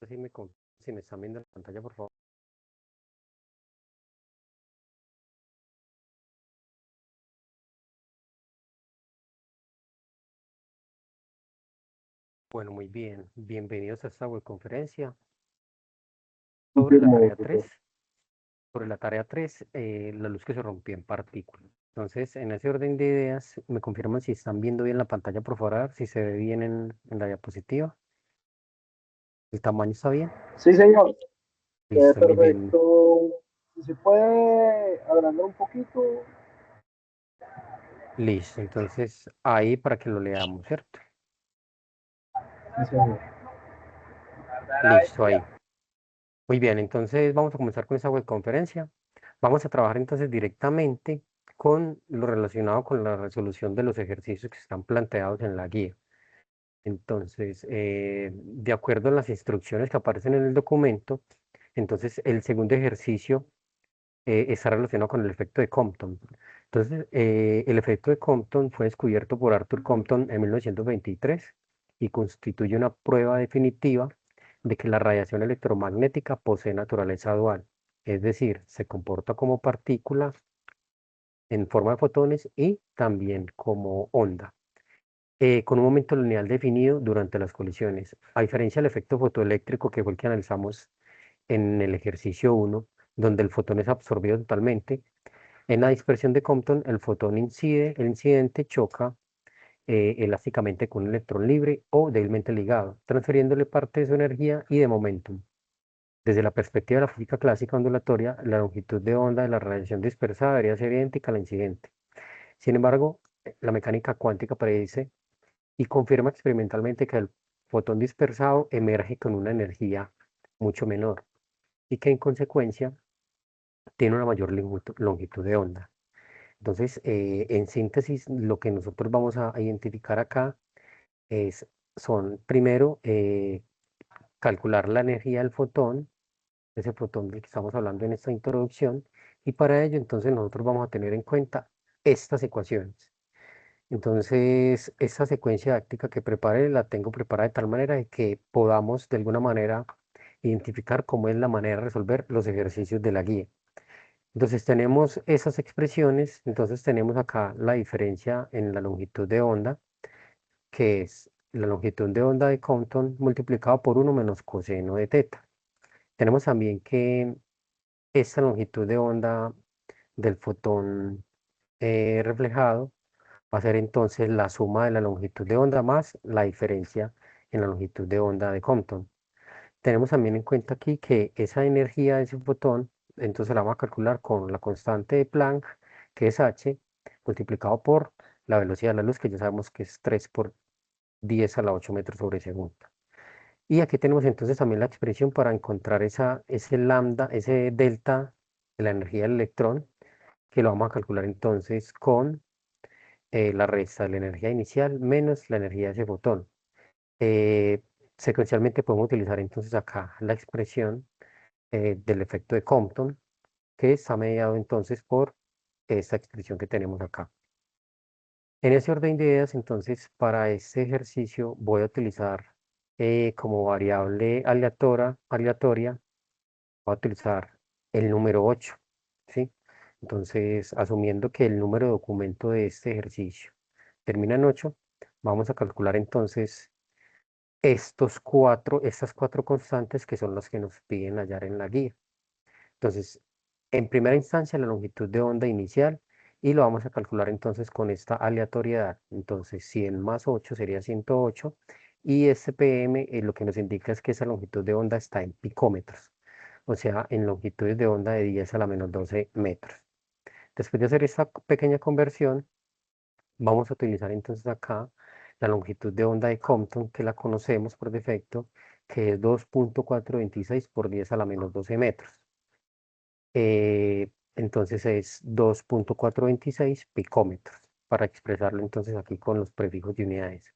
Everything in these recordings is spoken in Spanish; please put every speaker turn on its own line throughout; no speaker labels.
Si me están viendo en la pantalla, por favor. Bueno, muy bien. Bienvenidos a esta webconferencia sobre la
Confirmo,
tarea
doctor.
3. Sobre la tarea 3, la luz que se rompió en partículas. Entonces, en ese orden de ideas, me confirman si están viendo bien la pantalla, por favor, a ver si se ve bien en la diapositiva. ¿El tamaño está bien?
Sí, señor.
Listo, muy bien.
Perfecto. Si se puede agrandar un poquito.
Listo, entonces ahí para que lo leamos, ¿cierto?
Sí, señor.
Listo, ahí. Muy bien, entonces vamos a comenzar con esa webconferencia. Vamos a trabajar entonces directamente con lo relacionado con la resolución de los ejercicios que están planteados en la guía. Entonces, de acuerdo a las instrucciones que aparecen en el documento, entonces el segundo ejercicio está relacionado con el efecto de Compton. Entonces, el efecto de Compton fue descubierto por Arthur Compton en 1923 y constituye una prueba definitiva de que la radiación electromagnética posee naturaleza dual, es decir, se comporta como partícula en forma de fotones y también como onda, con un momento lineal definido durante las colisiones. A diferencia del efecto fotoeléctrico, que fue el que analizamos en el ejercicio 1, donde el fotón es absorbido totalmente, en la dispersión de Compton el fotón incide, el incidente choca elásticamente con un electrón libre o débilmente ligado, transfiriéndole parte de su energía y de momentum. Desde la perspectiva de la física clásica ondulatoria, la longitud de onda de la radiación dispersada debería ser idéntica a la incidente. Sin embargo, la mecánica cuántica predice y confirma experimentalmente que el fotón dispersado emerge con una energía mucho menor y que en consecuencia tiene una mayor longitud de onda. Entonces, en síntesis, lo que nosotros vamos a identificar acá es, son primero calcular la energía del fotón, ese fotón del que estamos hablando en esta introducción, y para ello entonces nosotros vamos a tener en cuenta estas ecuaciones. Entonces, esta secuencia didáctica que preparé la tengo preparada de tal manera de que podamos de alguna manera identificar cómo es la manera de resolver los ejercicios de la guía. Entonces tenemos esas expresiones, entonces tenemos acá la diferencia en la longitud de onda, que es la longitud de onda de Compton multiplicado por 1 menos coseno de teta. Tenemos también que esta longitud de onda del fotón reflejado va a ser entonces la suma de la longitud de onda más la diferencia en la longitud de onda de Compton. Tenemos también en cuenta aquí que esa energía de ese fotón, entonces la vamos a calcular con la constante de Planck, que es h, multiplicado por la velocidad de la luz, que ya sabemos que es 3 por 10 a la 8 metros sobre segundo. Y aquí tenemos entonces también la expresión para encontrar ese lambda, ese delta de la energía del electrón, que lo vamos a calcular entonces con la resta de la energía inicial menos la energía de ese fotón. Eh, Secuencialmente podemos utilizar entonces acá la expresión del efecto de Compton, que está mediado entonces por esta expresión que tenemos acá. En ese orden de ideas, entonces, para este ejercicio voy a utilizar como variable aleatoria, voy a utilizar el número 8, ¿sí? Entonces, asumiendo que el número de documento de este ejercicio termina en 8, vamos a calcular entonces estas cuatro constantes que son las que nos piden hallar en la guía. Entonces, en primera instancia, la longitud de onda inicial y lo vamos a calcular entonces con esta aleatoriedad. Entonces, 100 más 8 sería 108 y este PM lo que nos indica es que esa longitud de onda está en picómetros, o sea, en longitudes de onda de 10 a la menos 12 metros. Después de hacer esta pequeña conversión, vamos a utilizar entonces acá la longitud de onda de Compton, que la conocemos por defecto, que es 2.426 por 10 a la menos 12 metros. Entonces es 2.426 picómetros, para expresarlo entonces aquí con los prefijos de unidades.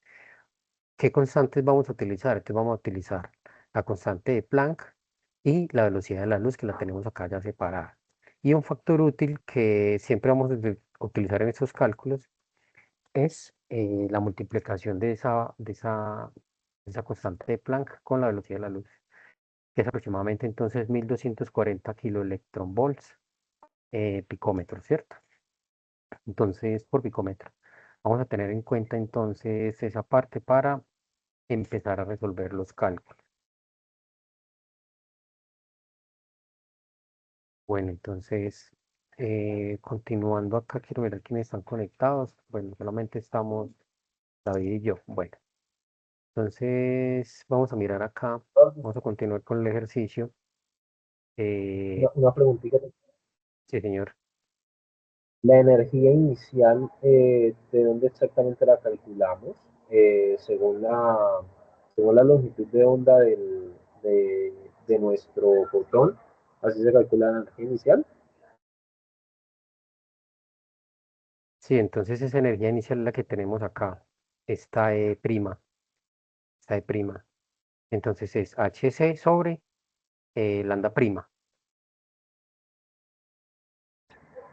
¿Qué constantes vamos a utilizar? Entonces vamos a utilizar la constante de Planck y la velocidad de la luz, que la tenemos acá ya separada. Y un factor útil que siempre vamos a utilizar en estos cálculos es la multiplicación de esa constante de Planck con la velocidad de la luz. que es aproximadamente entonces 1240 kiloelectronvolts picómetro, ¿cierto? Entonces, por picómetro. Vamos a tener en cuenta entonces esa parte para empezar a resolver los cálculos. Bueno, entonces, continuando acá, quiero ver quiénes están conectados. Bueno, solamente estamos David y yo. Bueno, entonces vamos a mirar acá.
Entonces,
Vamos a continuar con el ejercicio.
una,
Eh,
una preguntita.
sí, señor.
La energía inicial, ¿de dónde exactamente la calculamos? Según la longitud de onda de nuestro fotón, así se calcula la energía inicial.
Sí, entonces esa energía inicial es la que tenemos acá. Esta E prima. Esta E prima. Entonces es HC sobre lambda prima.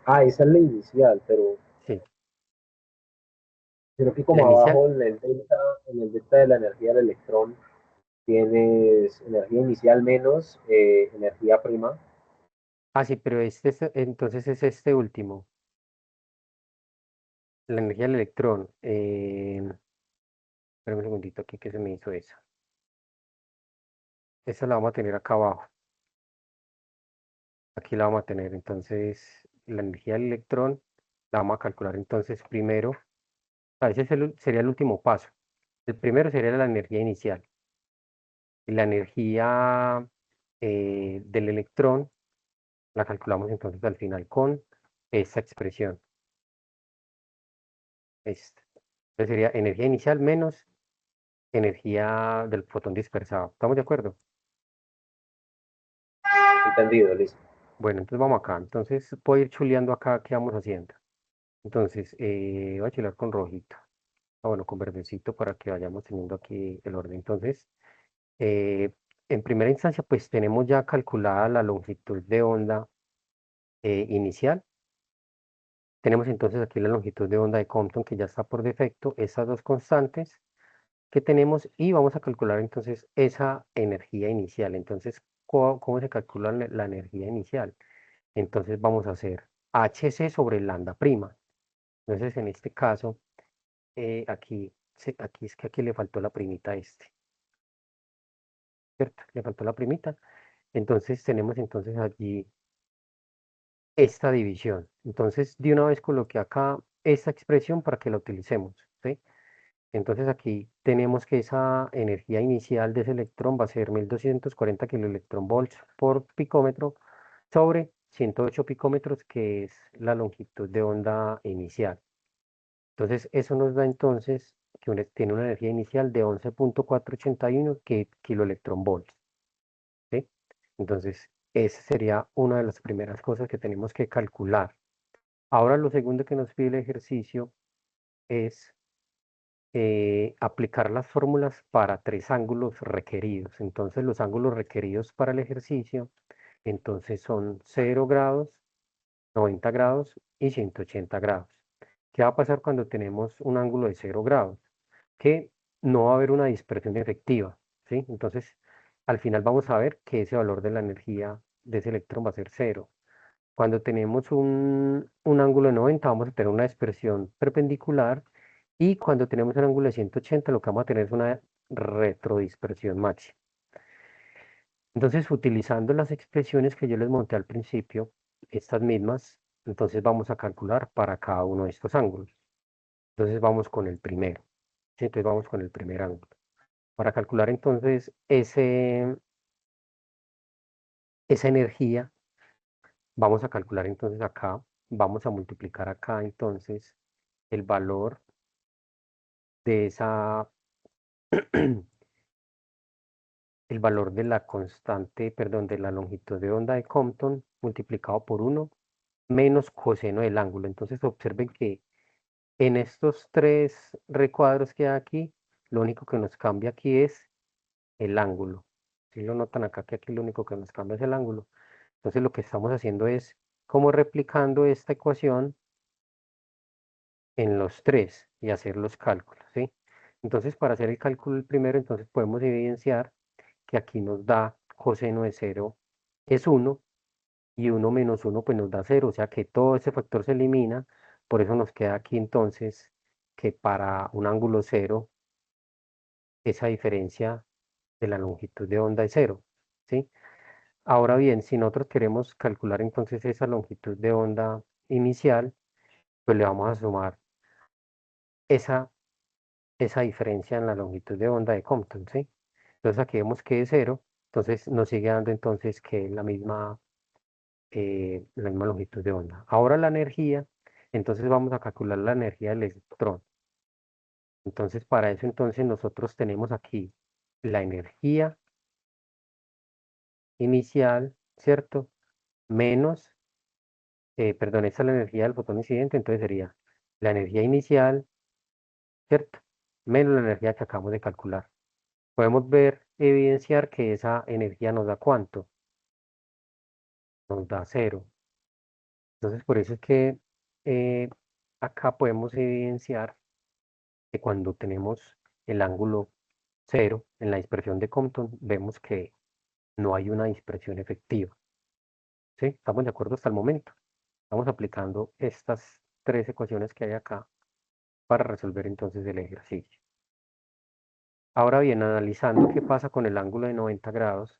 Ah, esa es la inicial, pero
Sí,
creo que
la
como
inicial.
abajo en el delta de la energía del electrón tienes energía inicial menos energía prima.
Ah, sí, pero entonces es este último. La energía del electrón. Espérame un segundito aquí que se me hizo esa. Esa la vamos a tener acá abajo. Aquí la vamos a tener. Entonces, la energía del electrón la vamos a calcular entonces primero. Ese sería el último paso. El primero sería la energía inicial. Y la energía del electrón la calculamos entonces al final con esta expresión. Esta. Entonces sería energía inicial menos energía del fotón dispersado. ¿Estamos de acuerdo?
Entendido, listo.
Bueno, entonces vamos acá. Entonces puedo ir chuleando acá qué vamos haciendo. Entonces, voy a chulear con rojito. Ah, bueno, con verdecito para que vayamos teniendo aquí el orden. Entonces, eh, en primera instancia, pues tenemos ya calculada la longitud de onda inicial. Tenemos entonces aquí la longitud de onda de Compton que ya está por defecto, esas dos constantes que tenemos y vamos a calcular entonces esa energía inicial. Entonces, ¿cómo se calcula la energía inicial? Entonces vamos a hacer HC sobre lambda prima. Entonces, en este caso, aquí es que aquí le faltó la primita a este, ¿cierto? Le faltó la primita. Entonces tenemos entonces allí esta división. Entonces, de una vez coloqué acá esta expresión para que la utilicemos, ¿sí? Entonces aquí tenemos que esa energía inicial de ese electrón va a ser 1240 kiloelectronvolts por picómetro sobre 108 picómetros, que es la longitud de onda inicial. Entonces eso nos da entonces que tiene una energía inicial de 11,481 kiloelectronvolts, ¿sí? Entonces esa sería una de las primeras cosas que tenemos que calcular. Ahora lo segundo que nos pide el ejercicio es aplicar las fórmulas para tres ángulos requeridos. Entonces, los ángulos requeridos para el ejercicio, entonces son 0 grados, 90 grados y 180 grados. ¿Qué va a pasar cuando tenemos un ángulo de 0 grados? Que no va a haber una dispersión efectiva, ¿sí? Entonces, al final vamos a ver que ese valor de la energía de ese electrón va a ser cero. Cuando tenemos un ángulo de 90 vamos a tener una dispersión perpendicular y cuando tenemos un ángulo de 180 lo que vamos a tener es una retrodispersión máxima. Entonces, utilizando las expresiones que yo les monté al principio, estas mismas, entonces vamos a calcular para cada uno de estos ángulos. Entonces vamos con el primero. ¿Sí? Entonces vamos con el primer ángulo. Para calcular entonces esa energía, vamos a calcular entonces acá, vamos a multiplicar acá entonces el valor de esa, el valor de la constante, perdón, de la longitud de onda de Compton multiplicado por uno menos coseno del ángulo. Entonces observen que en estos tres recuadros que hay aquí, lo único que nos cambia aquí es el ángulo. Si lo notan acá que aquí lo único que nos cambia es el ángulo. Entonces lo que estamos haciendo es como replicando esta ecuación en los tres y hacer los cálculos, ¿sí? Entonces para hacer el cálculo el primero, entonces podemos evidenciar que aquí nos da coseno de 0 es 1, y 1 menos 1 pues nos da 0, o sea que todo ese factor se elimina, por eso nos queda aquí entonces que para un ángulo 0, esa diferencia de la longitud de onda es 0, ¿sí? Ahora bien, si nosotros queremos calcular entonces esa longitud de onda inicial, pues le vamos a sumar esa, esa diferencia en la longitud de onda de Compton, ¿sí? Entonces aquí vemos que es 0, entonces nos sigue dando entonces que la misma longitud de onda. Ahora la energía, entonces vamos a calcular la energía del electrón. Entonces para eso entonces nosotros tenemos aquí la energía inicial, ¿cierto? Menos, perdón, esta es la energía del fotón incidente, entonces sería la energía inicial, ¿cierto? Menos la energía que acabamos de calcular. Podemos ver, evidenciar que esa energía nos da ¿cuánto? Nos da 0. Entonces por eso es que eh, acá podemos evidenciar que cuando tenemos el ángulo 0 en la dispersión de Compton, vemos que no hay una dispersión efectiva. ¿Sí? ¿Estamos de acuerdo hasta el momento? Estamos aplicando estas tres ecuaciones que hay acá para resolver entonces el ejercicio. Ahora bien, analizando qué pasa con el ángulo de 90 grados,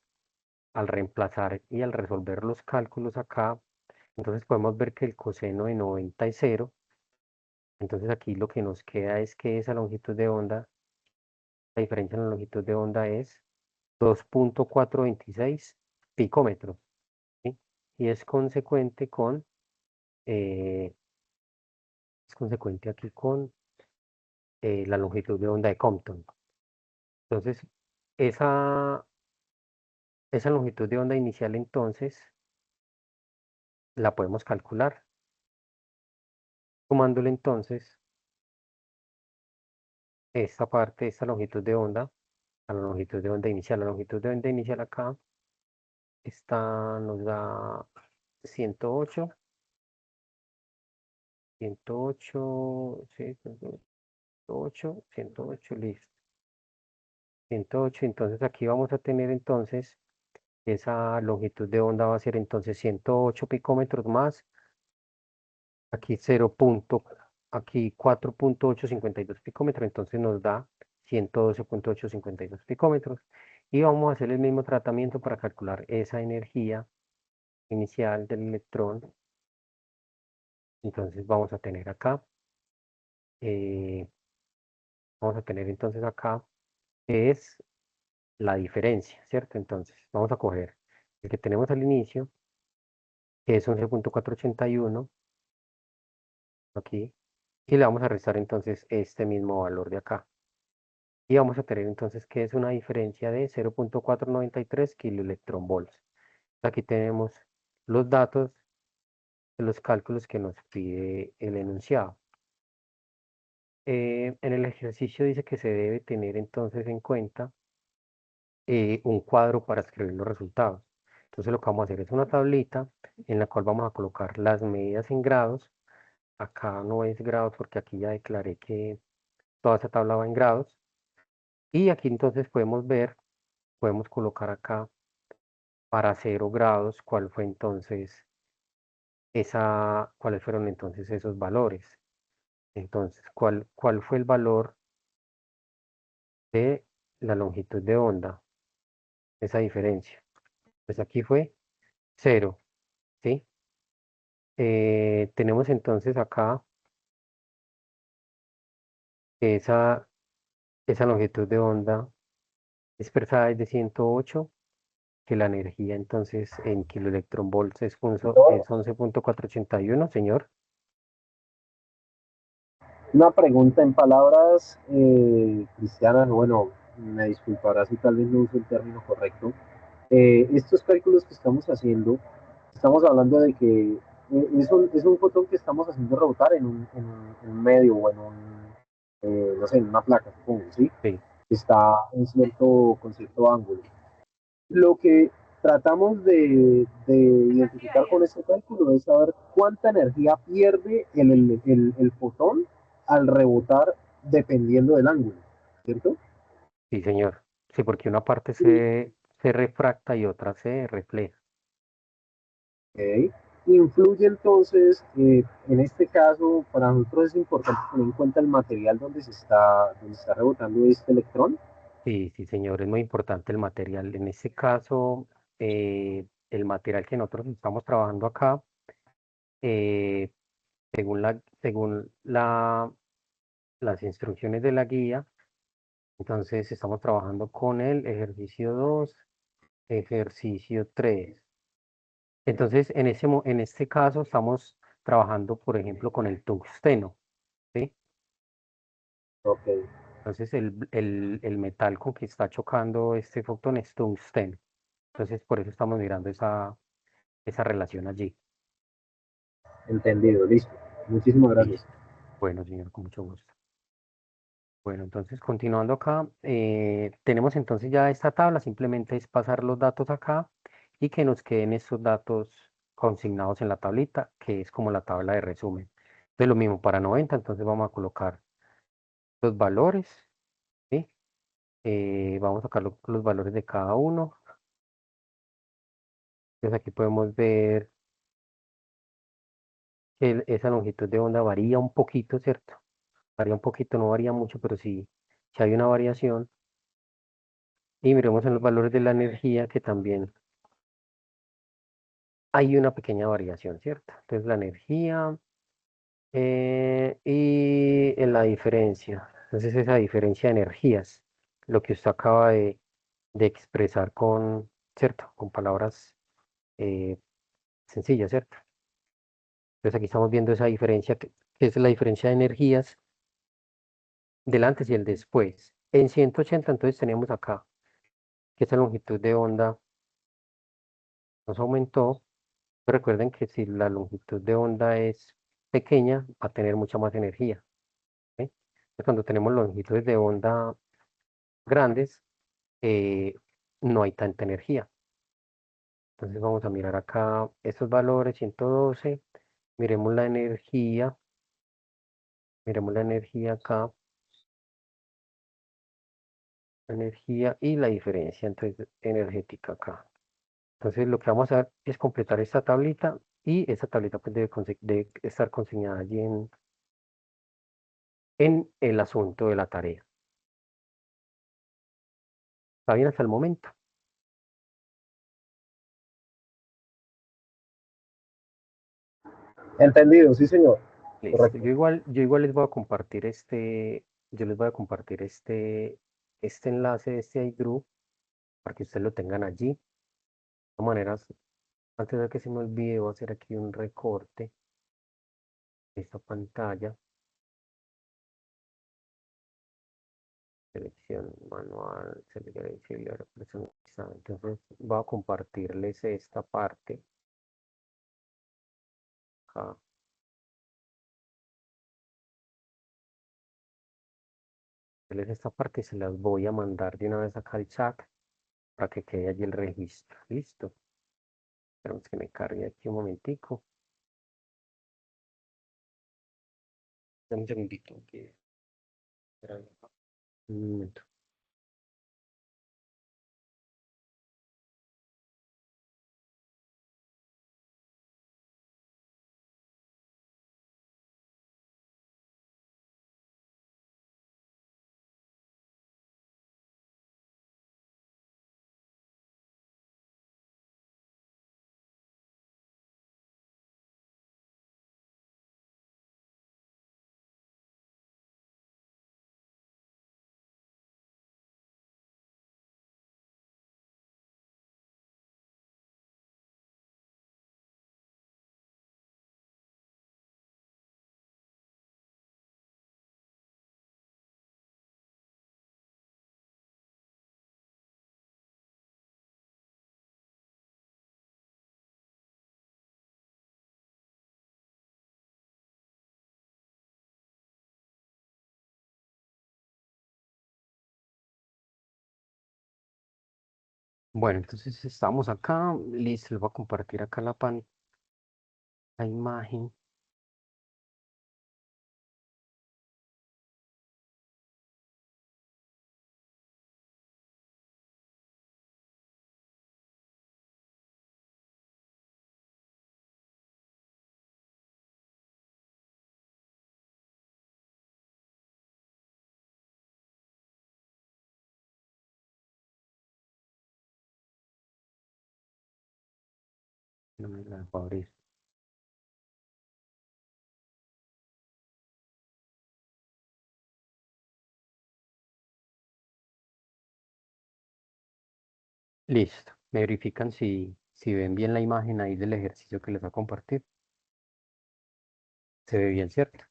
al reemplazar y al resolver los cálculos acá, entonces podemos ver que el coseno de 90 es 0. Entonces aquí lo que nos queda es que esa longitud de onda, la diferencia en la longitud de onda es 2.426 picómetros, ¿sí? Y eh, es consecuente aquí con la longitud de onda de Compton. Entonces, esa, esa longitud de onda inicial entonces la podemos calcular, sumándole entonces esta parte, esta longitud de onda a la longitud de onda inicial. La longitud de onda inicial acá nos da 108, 108, sí, 108, 108, listo. 108, entonces aquí vamos a tener entonces esa longitud de onda va a ser entonces 108 picómetros más, aquí 0. Aquí 4.852 picómetros, entonces nos da 112.852 picómetros. Y vamos a hacer el mismo tratamiento para calcular esa energía inicial del electrón. Entonces eh, vamos a tener entonces acá, que es la diferencia, ¿cierto? Entonces vamos a coger el que tenemos al inicio, que es 11.481 aquí, y le vamos a restar entonces este mismo valor de acá. Y vamos a tener entonces que es una diferencia de 0.493 kiloelectronvolts. Aquí tenemos los datos de los cálculos que nos pide el enunciado. En el ejercicio dice que se debe tener entonces en cuenta un cuadro para escribir los resultados. Entonces lo que vamos a hacer es una tablita en la cual vamos a colocar las medidas en grados. Acá no es grados porque aquí ya declaré que toda esa tabla va en grados. Y aquí entonces podemos colocar acá para 0 grados cuáles fueron entonces esos valores. Entonces, ¿cuál fue el valor de la longitud de onda? Esa diferencia. Pues aquí fue 0, ¿sí? Tenemos entonces acá que esa longitud de onda expresada es de 108, que la energía entonces en kiloelectronvolts es 11.481, señor.
Una pregunta en palabras cristianas, bueno, me disculpará si tal vez no uso el término correcto. Estos cálculos que estamos haciendo, estamos hablando de que es un fotón que estamos haciendo rebotar en un medio o no sé, en una placa, supongo, ¿sí?
Sí,
Está con cierto ángulo. Lo que tratamos de identificar con este cálculo es saber cuánta energía pierde el fotón al rebotar dependiendo del ángulo, ¿cierto?
sí, señor. Sí, porque una parte se se refracta y otra se refleja.
Ok. Influye entonces, en este caso, para nosotros es importante tener en cuenta el material donde está rebotando este electrón.
Sí, sí, señor, es muy importante el material. En este caso, el material que nosotros estamos trabajando acá, eh, según las instrucciones de la guía, entonces estamos trabajando con el ejercicio 2, ejercicio 3. Entonces, en este caso estamos trabajando, por ejemplo, con el tungsteno, ¿sí?
Ok,
Entonces, el metal con que está chocando este fotón es tungsteno. Entonces, por eso estamos mirando esa relación allí.
entendido, listo. Muchísimas gracias.
Listo. Bueno, señor, con mucho gusto. Bueno, entonces, continuando acá, tenemos entonces ya esta tabla, simplemente es pasar los datos acá y que nos queden estos datos consignados en la tablita, que es como la tabla de resumen. Entonces, lo mismo para 90, entonces vamos a colocar los valores, ¿sí? Vamos a sacar los valores de cada uno. Entonces aquí podemos ver que esa longitud de onda varía un poquito, ¿cierto? Varía un poquito, no varía mucho, pero sí hay una variación. Y miremos en los valores de la energía que también hay una pequeña variación, ¿cierto? Entonces la energía y en la diferencia. Entonces esa diferencia de energías, lo que usted acaba de expresar con, ¿cierto? Con palabras eh, sencillas, ¿cierto? Entonces aquí estamos viendo esa diferencia, que es la diferencia de energías del antes y el después. En 180 entonces tenemos acá que esa longitud de onda nos aumentó. Recuerden que si la longitud de onda es pequeña, va a tener mucha más energía, ¿sí? Entonces, cuando tenemos longitudes de onda grandes, eh, no hay tanta energía. Entonces vamos a mirar acá estos valores, 112, miremos miremos la energía acá, la energía y la diferencia entonces, energética acá. Entonces lo que vamos a hacer es completar esta tablita y esta tablita pues, debe estar consignada allí en el asunto de la tarea. ¿Está bien hasta el momento?
Entendido, sí, señor.
Listo.
Correcto.
Yo igual les voy a compartir este enlace de este iGroup para que ustedes lo tengan allí. De todas maneras, antes de que se me olvide, voy a hacer aquí un recorte de esta pantalla. Selección manual, selección personalizada. Entonces, voy a compartirles esta parte acá. Esta parte se las voy a mandar de una vez acá al chat para que quede allí el registro. Listo. Esperemos que me cargue aquí un momentico. Dame un segundito. Espérame. Un momento. Bueno, entonces estamos acá. Listo, les voy a compartir acá la imagen. No me la puedo abrir. Listo. Me verifican si ven bien la imagen ahí del ejercicio que les va a compartir. Se ve bien, ¿cierto?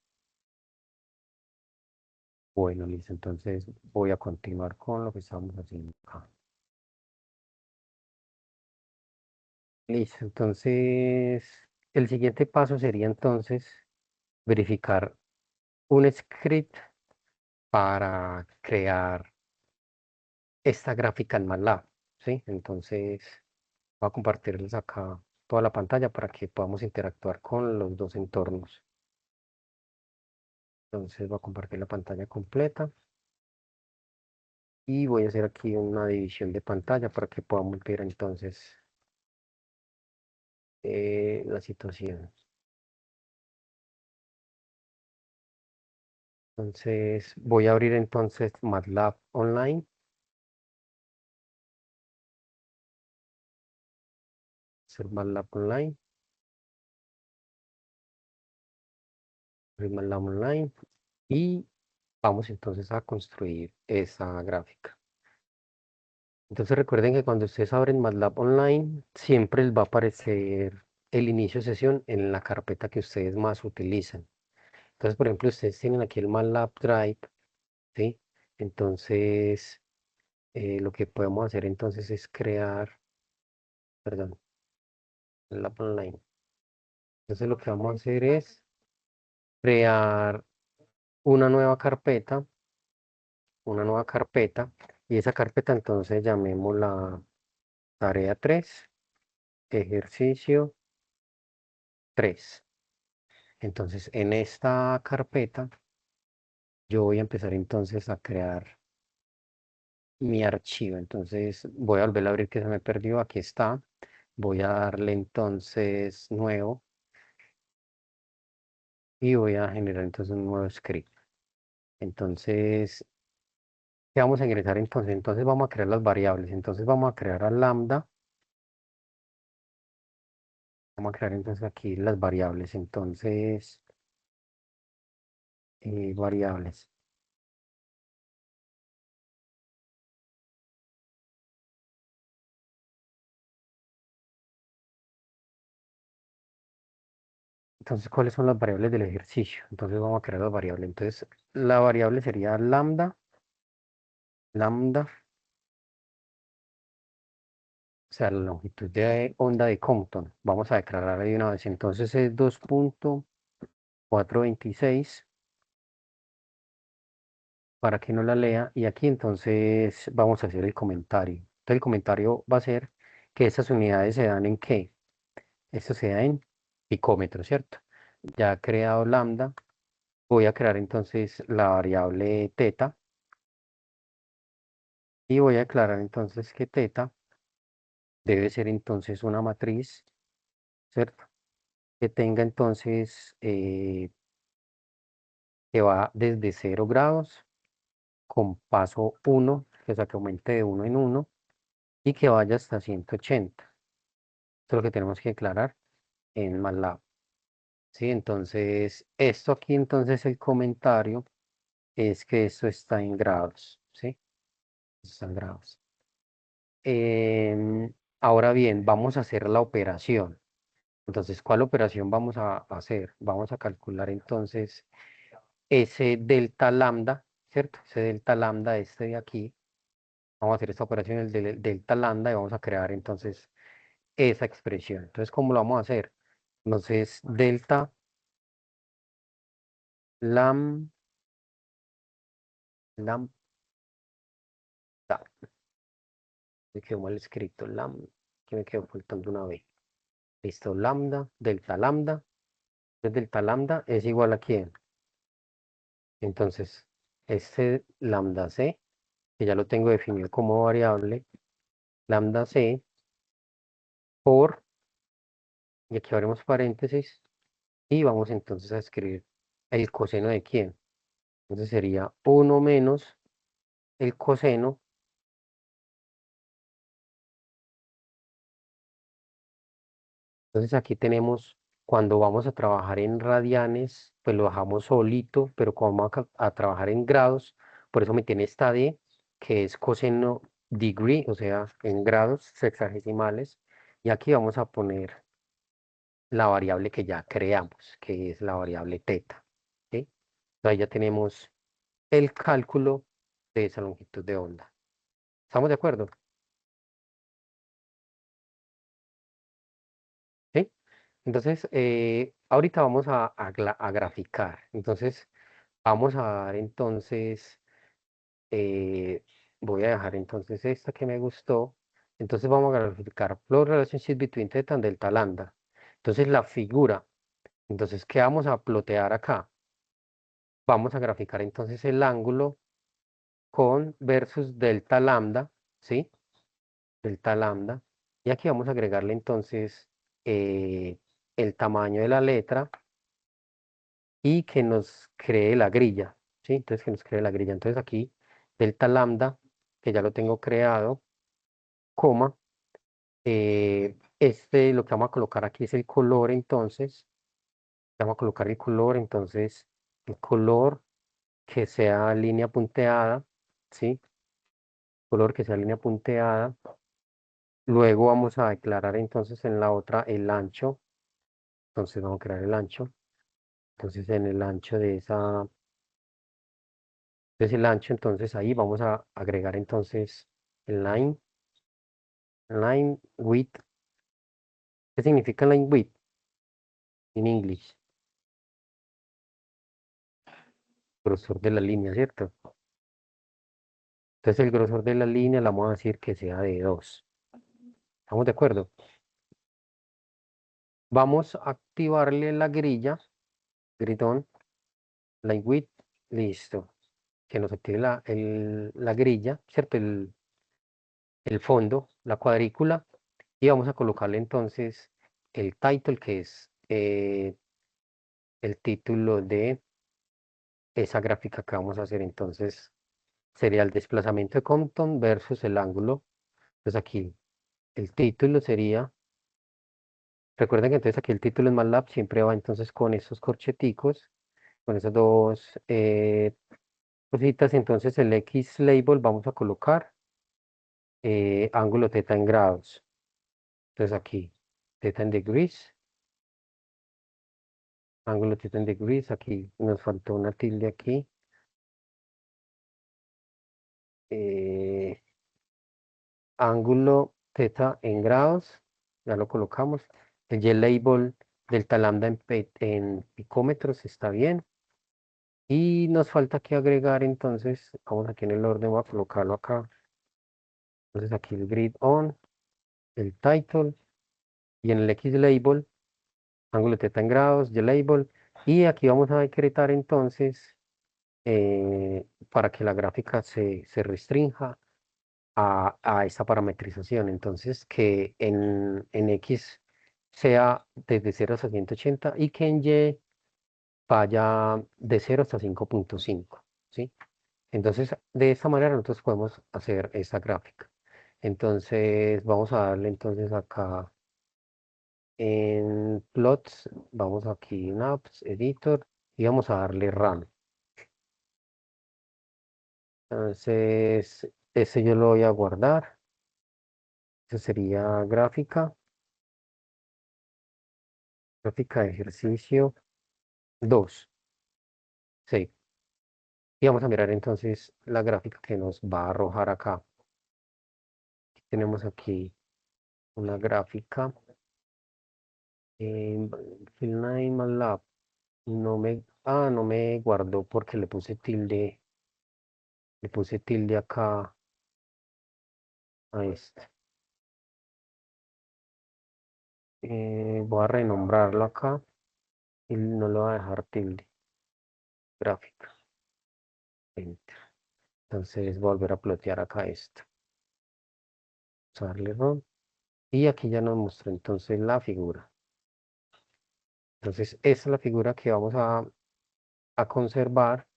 Bueno, listo. Entonces voy a continuar con lo que estamos haciendo acá. Listo. Entonces, el siguiente paso sería entonces verificar un script para crear esta gráfica en MATLAB, ¿sí? Entonces, voy a compartirles acá toda la pantalla para que podamos interactuar con los dos entornos. Entonces, voy a compartir la pantalla completa y voy a hacer aquí una división de pantalla para que podamos ver entonces la situación. Entonces, voy a abrir entonces MATLAB Online, hacer MATLAB Online, abrir MATLAB Online y vamos entonces a construir esa gráfica. Entonces recuerden que cuando ustedes abren MATLAB Online, siempre les va a aparecer el inicio de sesión en la carpeta que ustedes más utilizan. Entonces, por ejemplo, ustedes tienen aquí el MATLAB Drive, ¿sí? Entonces, lo que podemos hacer entonces es crear, perdón, MATLAB Online. Entonces lo que vamos a hacer es crear una nueva carpeta, una nueva carpeta, y esa carpeta entonces llamémosla tarea 3, ejercicio 3. Entonces, en esta carpeta, yo voy a empezar entonces a crear mi archivo. Entonces, voy a volver a abrir que se me perdió. Aquí está. Voy a darle entonces nuevo y voy a generar entonces un nuevo script. Entonces, ¿qué vamos a ingresar entonces? Entonces, vamos a crear las variables. Entonces, vamos a crear a lambda. Vamos a crear entonces aquí las variables. Entonces, variables. Entonces, ¿cuáles son las variables del ejercicio? Entonces, vamos a crear las variables. Entonces, la variable sería lambda. Lambda, o sea, la longitud de onda de Compton. Vamos a declarar de una vez. Entonces es 2.426 para que no la lea. Y aquí entonces vamos a hacer el comentario. Entonces el comentario va a ser que estas unidades se dan en qué. Esto se da en picómetro, ¿cierto? Ya he creado lambda. Voy a crear entonces la variable teta. Y voy a declarar entonces que teta debe ser entonces una matriz, ¿cierto? Que tenga entonces que va desde 0 grados con paso 1, o sea que aumente de 1 en 1 y que vaya hasta 180. Esto es lo que tenemos que declarar en MATLAB. ¿Sí? Entonces, esto aquí entonces el comentario es que esto está en grados, ¿sí? Está en grados. Ahora bien, vamos a hacer la operación. Entonces, ¿cuál operación vamos a hacer? Vamos a calcular entonces ese delta lambda, ¿cierto? Ese delta lambda, este de aquí. Vamos a hacer esta operación del delta lambda y vamos a crear entonces esa expresión. Entonces, ¿cómo lo vamos a hacer? Entonces, delta lambda, lambda, me quedó mal escrito, lambda, que me quedó faltando una B. Listo, lambda, delta lambda. Entonces, delta lambda es igual a quién. Entonces, este lambda c, que ya lo tengo definido como variable, lambda c por, y aquí abrimos paréntesis, y vamos entonces a escribir el coseno de quién. Entonces sería 1 menos el coseno Entonces aquí tenemos, cuando vamos a trabajar en radianes, pues lo dejamos solito, pero como vamos a trabajar en grados, por eso me tiene esta D, que es coseno degree, o sea, en grados sexagesimales. Y aquí vamos a poner la variable que ya creamos, que es la variable teta. ¿Sí? Entonces ahí ya tenemos el cálculo de esa longitud de onda. ¿Estamos de acuerdo? ¿Sí? Entonces, ahorita vamos a graficar. Entonces, vamos a dar entonces, eh, voy a dejar entonces esta que me gustó. Entonces vamos a graficar flow relationship between theta and delta lambda. Entonces la figura, entonces, ¿qué vamos a plotear acá? Vamos a graficar entonces el ángulo con versus delta lambda, ¿sí? Delta lambda. Y aquí vamos a agregarle entonces el tamaño de la letra y que nos cree la grilla, ¿sí? Entonces que nos cree la grilla. Entonces aquí delta lambda, que ya lo tengo creado, coma, lo que vamos a colocar aquí es el color, entonces, vamos a colocar el color, entonces, el color que sea línea punteada, ¿sí? Color que sea línea punteada. Luego vamos a declarar entonces en la otra el ancho, entonces vamos a crear el ancho. Entonces en el ancho de esa, entonces el ancho, entonces ahí vamos a agregar entonces el line width. ¿Qué significa line width en English? Grosor de la línea, ¿cierto? Entonces el grosor de la línea la vamos a decir que sea de 2. ¿Estamos de acuerdo? Vamos a activarle la grilla, gritón, line width, listo. Que nos active la grilla, ¿cierto? El fondo, la cuadrícula, y vamos a colocarle entonces el title, que es el título de esa gráfica que vamos a hacer. Entonces sería el desplazamiento de Compton versus el ángulo. Entonces aquí el título sería, recuerden que entonces aquí el título en MATLAB siempre va entonces con esos corcheticos, con esas dos cositas. Entonces el X label vamos a colocar ángulo teta en grados. Entonces aquí, teta en degrees, ángulo theta en degrees, aquí nos faltó una tilde aquí. eh, ángulo theta en grados, ya lo colocamos. El Y-label del lambda en picómetros está bien. Y nos falta que agregar entonces, vamos aquí en el orden, voy a colocarlo acá. Entonces aquí el grid on, el title y en el X-label, ángulo theta en grados, Y-label. Y aquí vamos a decretar entonces para que la gráfica se restrinja a esa parametrización. Entonces, que en X sea desde 0 hasta 180 y que en Y vaya de 0 hasta 5.5, ¿sí? Entonces, de esta manera nosotros podemos hacer esta gráfica. Entonces, vamos a darle entonces acá en plots, vamos aquí en apps, editor, y vamos a darle run. Entonces, ese yo lo voy a guardar. Eso sería gráfica de ejercicio 2. Sí. Y vamos a mirar entonces la gráfica que nos va a arrojar acá. Tenemos aquí una gráfica en Fill9 MATLAB. No me guardó porque le puse tilde acá a este. Voy a renombrarlo acá y no lo voy a dejar tilde. Gráfica. Enter. Entonces volver a plotear acá esto. Vamos a darle run. Y aquí ya nos mostró entonces la figura. Entonces, esta es la figura que vamos a conservar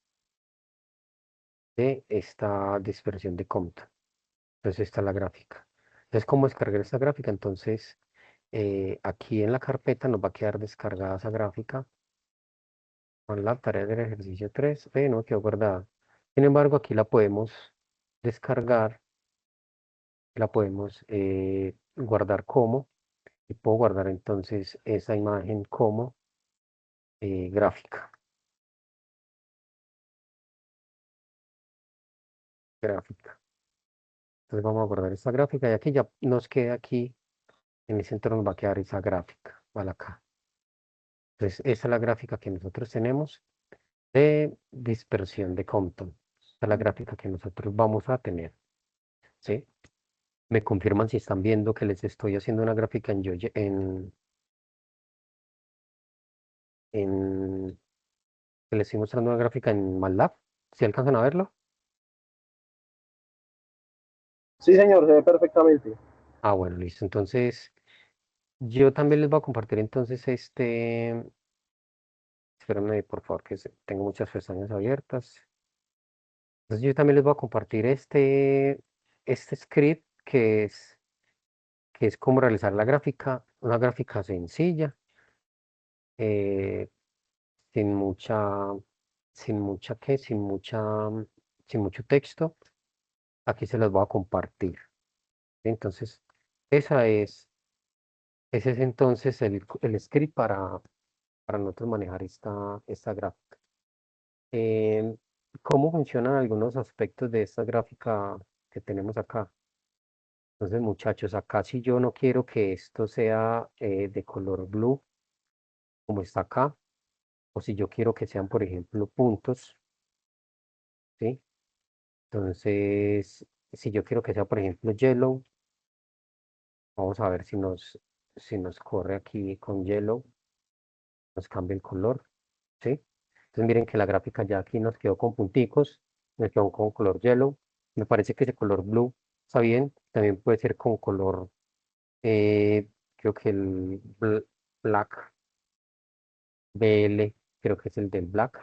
de esta dispersión de Compton. Entonces, esta es la gráfica. Entonces, ¿cómo descargar esta gráfica? Entonces, aquí en la carpeta nos va a quedar descargada esa gráfica con la tarea del ejercicio 3. No quedó guardada. Sin embargo, aquí la podemos descargar, la podemos guardar como, y puedo guardar entonces esa imagen como gráfica. Gráfica. Entonces vamos a guardar esta gráfica y aquí ya nos queda aquí, en el centro nos va a quedar esa gráfica, ¿vale? Acá. Entonces esa es la gráfica que nosotros tenemos de dispersión de Compton. Esta es la gráfica que nosotros vamos a tener, ¿sí? Me confirman si están viendo que les estoy haciendo una gráfica en que les estoy mostrando una gráfica en MATLAB. ¿Si alcanzan a verlo?
Sí, señor, se ve perfectamente.
Ah, bueno, listo. Entonces, yo también les voy a compartir entonces espérenme por favor, tengo muchas pestañas abiertas. Entonces, yo también les voy a compartir este script que es cómo realizar la gráfica, una gráfica sencilla, eh, sin mucha, sin mucha, ¿qué? Sin mucho texto. Aquí se los voy a compartir. Entonces, esa es, ese es entonces el script para nosotros manejar esta gráfica. Em, ¿Cómo funcionan algunos aspectos de esta gráfica que tenemos acá? Entonces, muchachos, acá si yo no quiero que esto sea de color blue, como está acá, o si yo quiero que sean, por ejemplo, puntos, ¿sí? Entonces, si yo quiero que sea, por ejemplo, yellow, vamos a ver si nos corre aquí con yellow, nos cambia el color, ¿sí? Entonces, miren que la gráfica ya aquí nos quedó con punticos, nos quedó con color yellow. Me parece que ese color blue está bien, también puede ser con color, creo que el black, BL, creo que es el del black.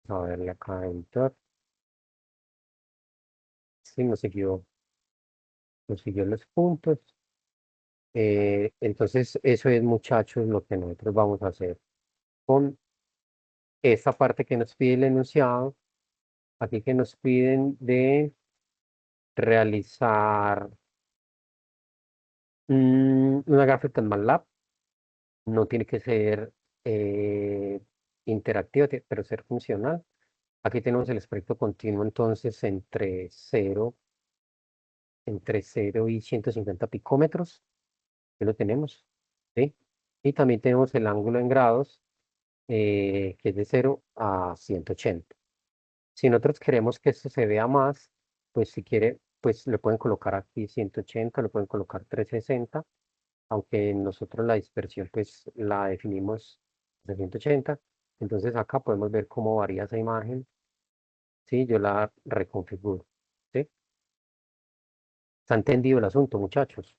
A verle acá editor. Sí, nos siguió los puntos. Entonces, eso es, muchachos, lo que nosotros vamos a hacer con esta parte que nos pide el enunciado. Aquí que nos piden de realizar una gráfica en MATLAB. No tiene que ser eh, interactiva, pero ser funcional. Aquí tenemos el espectro continuo entonces entre cero y 150 picómetros. Aquí lo tenemos, ¿sí? Y también tenemos el ángulo en grados, que es de 0 a 180. Si nosotros queremos que esto se vea más, pues si quiere, pues le pueden colocar aquí 180, le pueden colocar 360, aunque nosotros la dispersión pues la definimos de 180. Entonces acá podemos ver cómo varía esa imagen. Sí, yo la reconfiguro. ¿Sí? ¿Está entendido el asunto, muchachos?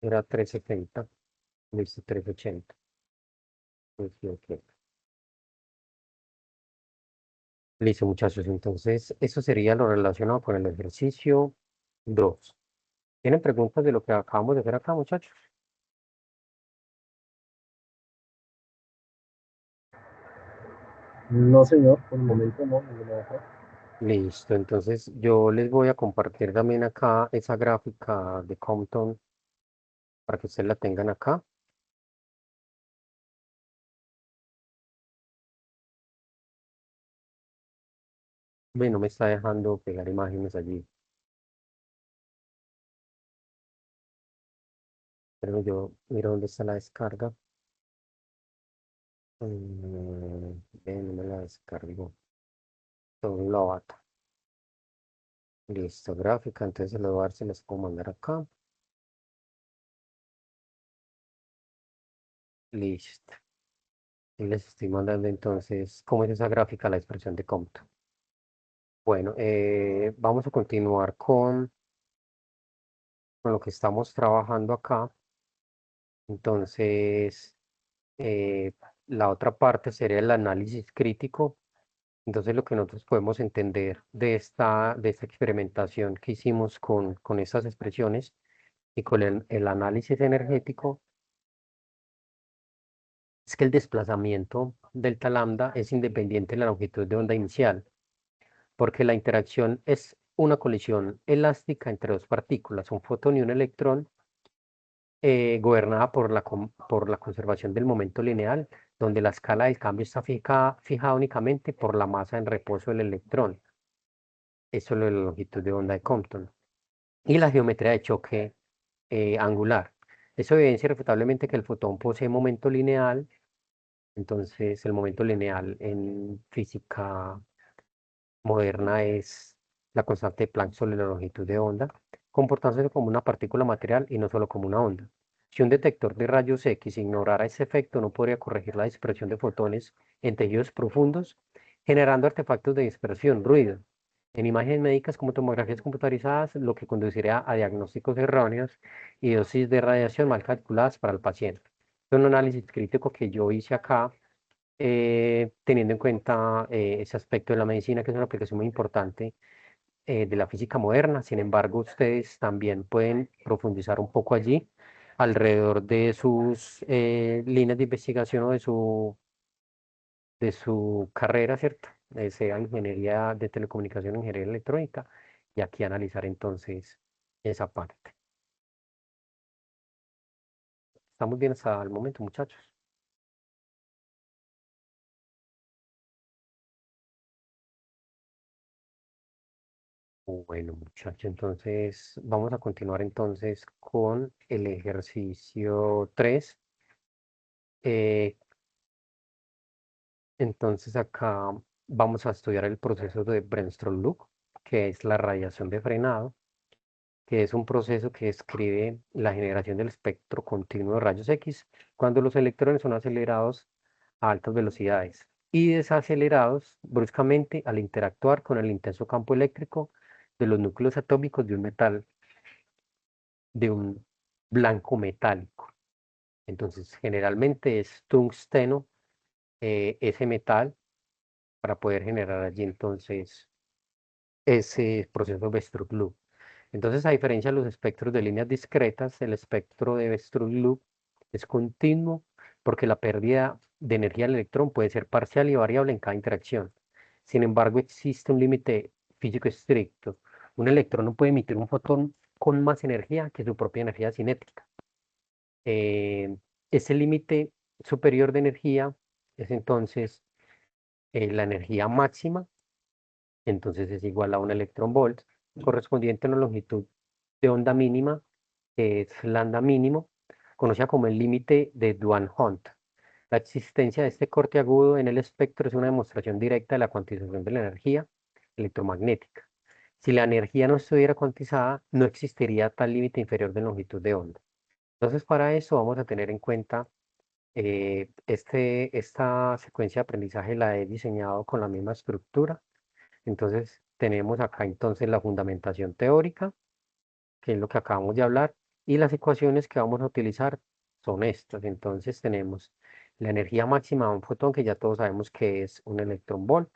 Era 370, listo, 380. Pues, sí, ok. Listo, muchachos. Entonces, eso sería lo relacionado con el ejercicio 2. ¿Tienen preguntas de lo que acabamos de hacer acá, muchachos?
No, señor, por el momento no, ninguna otra.
Listo. Entonces, yo les voy a compartir también acá esa gráfica de Compton para que ustedes la tengan acá. Ve, no me está dejando pegar imágenes allí. Pero yo miro dónde está la descarga. Ve, no me la descargo. Download. Listo, gráfica. Entonces, lo voy a ver si les puedo mandar acá. Listo. Y les estoy mandando entonces cómo es esa gráfica, la expresión de Compton. Bueno, vamos a continuar con lo que estamos trabajando acá. Entonces, eh, la otra parte sería el análisis crítico. Entonces, lo que nosotros podemos entender de esta experimentación que hicimos con estas expresiones Y con el análisis energético es que el desplazamiento delta lambda es independiente de la longitud de onda inicial, porque la interacción es una colisión elástica entre dos partículas, un fotón y un electrón, gobernada por la conservación del momento lineal, donde la escala del cambio está fijada únicamente por la masa en reposo del electrón. Eso es lo de la longitud de onda de Compton. Y la geometría de choque angular. Eso evidencia irrefutablemente que el fotón posee momento lineal. Entonces, el momento lineal en física moderna es la constante de Planck sobre la longitud de onda, comportándose como una partícula material y no solo como una onda. Si un detector de rayos X ignorara ese efecto, no podría corregir la dispersión de fotones en tejidos profundos, generando artefactos de dispersión, ruido. En imágenes médicas como tomografías computarizadas, lo que conduciría a diagnósticos erróneos y dosis de radiación mal calculadas para el paciente. Es un análisis crítico que yo hice acá, teniendo en cuenta ese aspecto de la medicina, que es una aplicación muy importante de la física moderna. Sin embargo, ustedes también pueden profundizar un poco allí alrededor de sus líneas de investigación o de su carrera, ¿cierto? Sea ingeniería de telecomunicación, ingeniería electrónica, y aquí analizar entonces esa parte. Estamos bien hasta el momento, muchachos. Bueno, muchachos, entonces vamos a continuar entonces con el ejercicio 3. Eh, entonces acá vamos a estudiar el proceso de Brennström-Lug, que es la radiación de frenado, que es un proceso que describe la generación del espectro continuo de rayos X cuando los electrones son acelerados a altas velocidades y desacelerados bruscamente al interactuar con el intenso campo eléctrico de los núcleos atómicos de un metal, de un blanco metálico. Entonces, generalmente es tungsteno, ese metal, para poder generar allí entonces ese proceso Westrup-Lug. Entonces, a diferencia de los espectros de líneas discretas, el espectro de Westrup-Lug es continuo porque la pérdida de energía del electrón puede ser parcial y variable en cada interacción. Sin embargo, existe un límite físico estricto. Un electrón no puede emitir un fotón con más energía que su propia energía cinética. Eh, Ese límite superior de energía es entonces la energía máxima, entonces es igual a un electron volt, correspondiente a una longitud de onda mínima, que es lambda mínimo, conocida como el límite de Duan-Hunt. La existencia de este corte agudo en el espectro es una demostración directa de la cuantización de la energía electromagnética. Si la energía no estuviera cuantizada, no existiría tal límite inferior de longitud de onda. Entonces, para eso vamos a tener en cuenta esta secuencia de aprendizaje la he diseñado con la misma estructura. Entonces, tenemos acá entonces la fundamentación teórica, que es lo que acabamos de hablar, y las ecuaciones que vamos a utilizar son estas. Entonces, tenemos la energía máxima de un fotón, que ya todos sabemos que es un electron volt.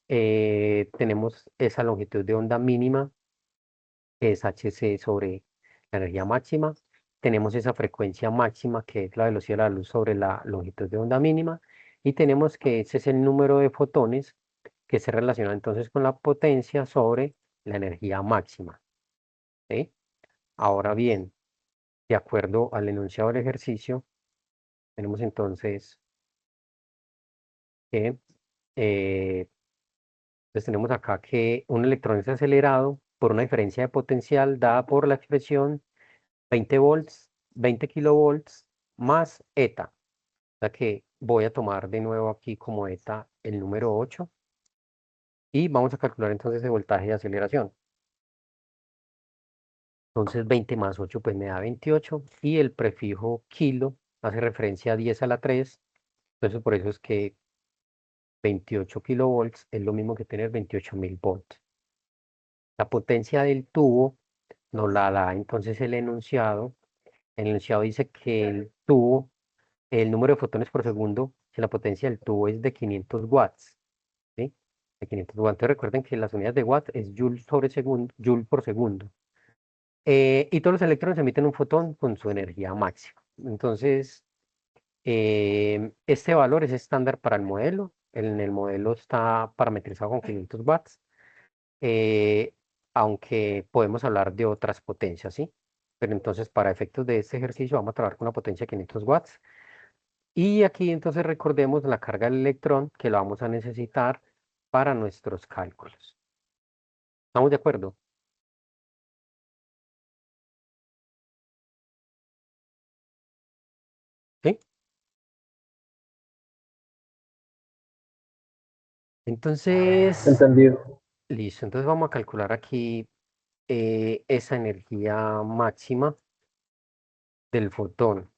Tenemos esa longitud de onda mínima, que es hc sobre la energía máxima. Tenemos esa frecuencia máxima, que es la velocidad de la luz sobre la longitud de onda mínima. Y tenemos que ese es el número de fotones que se relaciona entonces con la potencia sobre la energía máxima. ¿Sí? Ahora bien, de acuerdo al enunciado del ejercicio, tenemos entonces que, eh, pues tenemos acá que un electrón es acelerado por una diferencia de potencial dada por la expresión 20 volts, 20 kilovolts más eta. O sea que voy a tomar de nuevo aquí como eta el número 8 y vamos a calcular entonces el voltaje de aceleración. Entonces 20 más 8 pues me da 28 y el prefijo kilo hace referencia a 10 a la 3. Entonces por eso es que 28 kilovolts es lo mismo que tener 28.000 volts. La potencia del tubo nos la da entonces el enunciado. El enunciado dice que el tubo, el número de fotones por segundo, si la potencia del tubo es de 500 watts, ¿sí? De 500 watts. Entonces recuerden que las unidades de watts es joule sobre segundo, joule por segundo. Y todos los electrones emiten un fotón con su energía máxima. Entonces, este valor es estándar para el modelo. En el modelo está parametrizado con 500 watts, eh, aunque podemos hablar de otras potencias, ¿sí? Pero entonces, para efectos de este ejercicio, vamos a trabajar con una potencia de 500 watts. Y aquí entonces recordemos la carga del electrón que la vamos a necesitar para nuestros cálculos. ¿Estamos de acuerdo? ¿Sí? Entonces,
Entendido.
listo. Entonces vamos a calcular aquí esa energía máxima del fotón.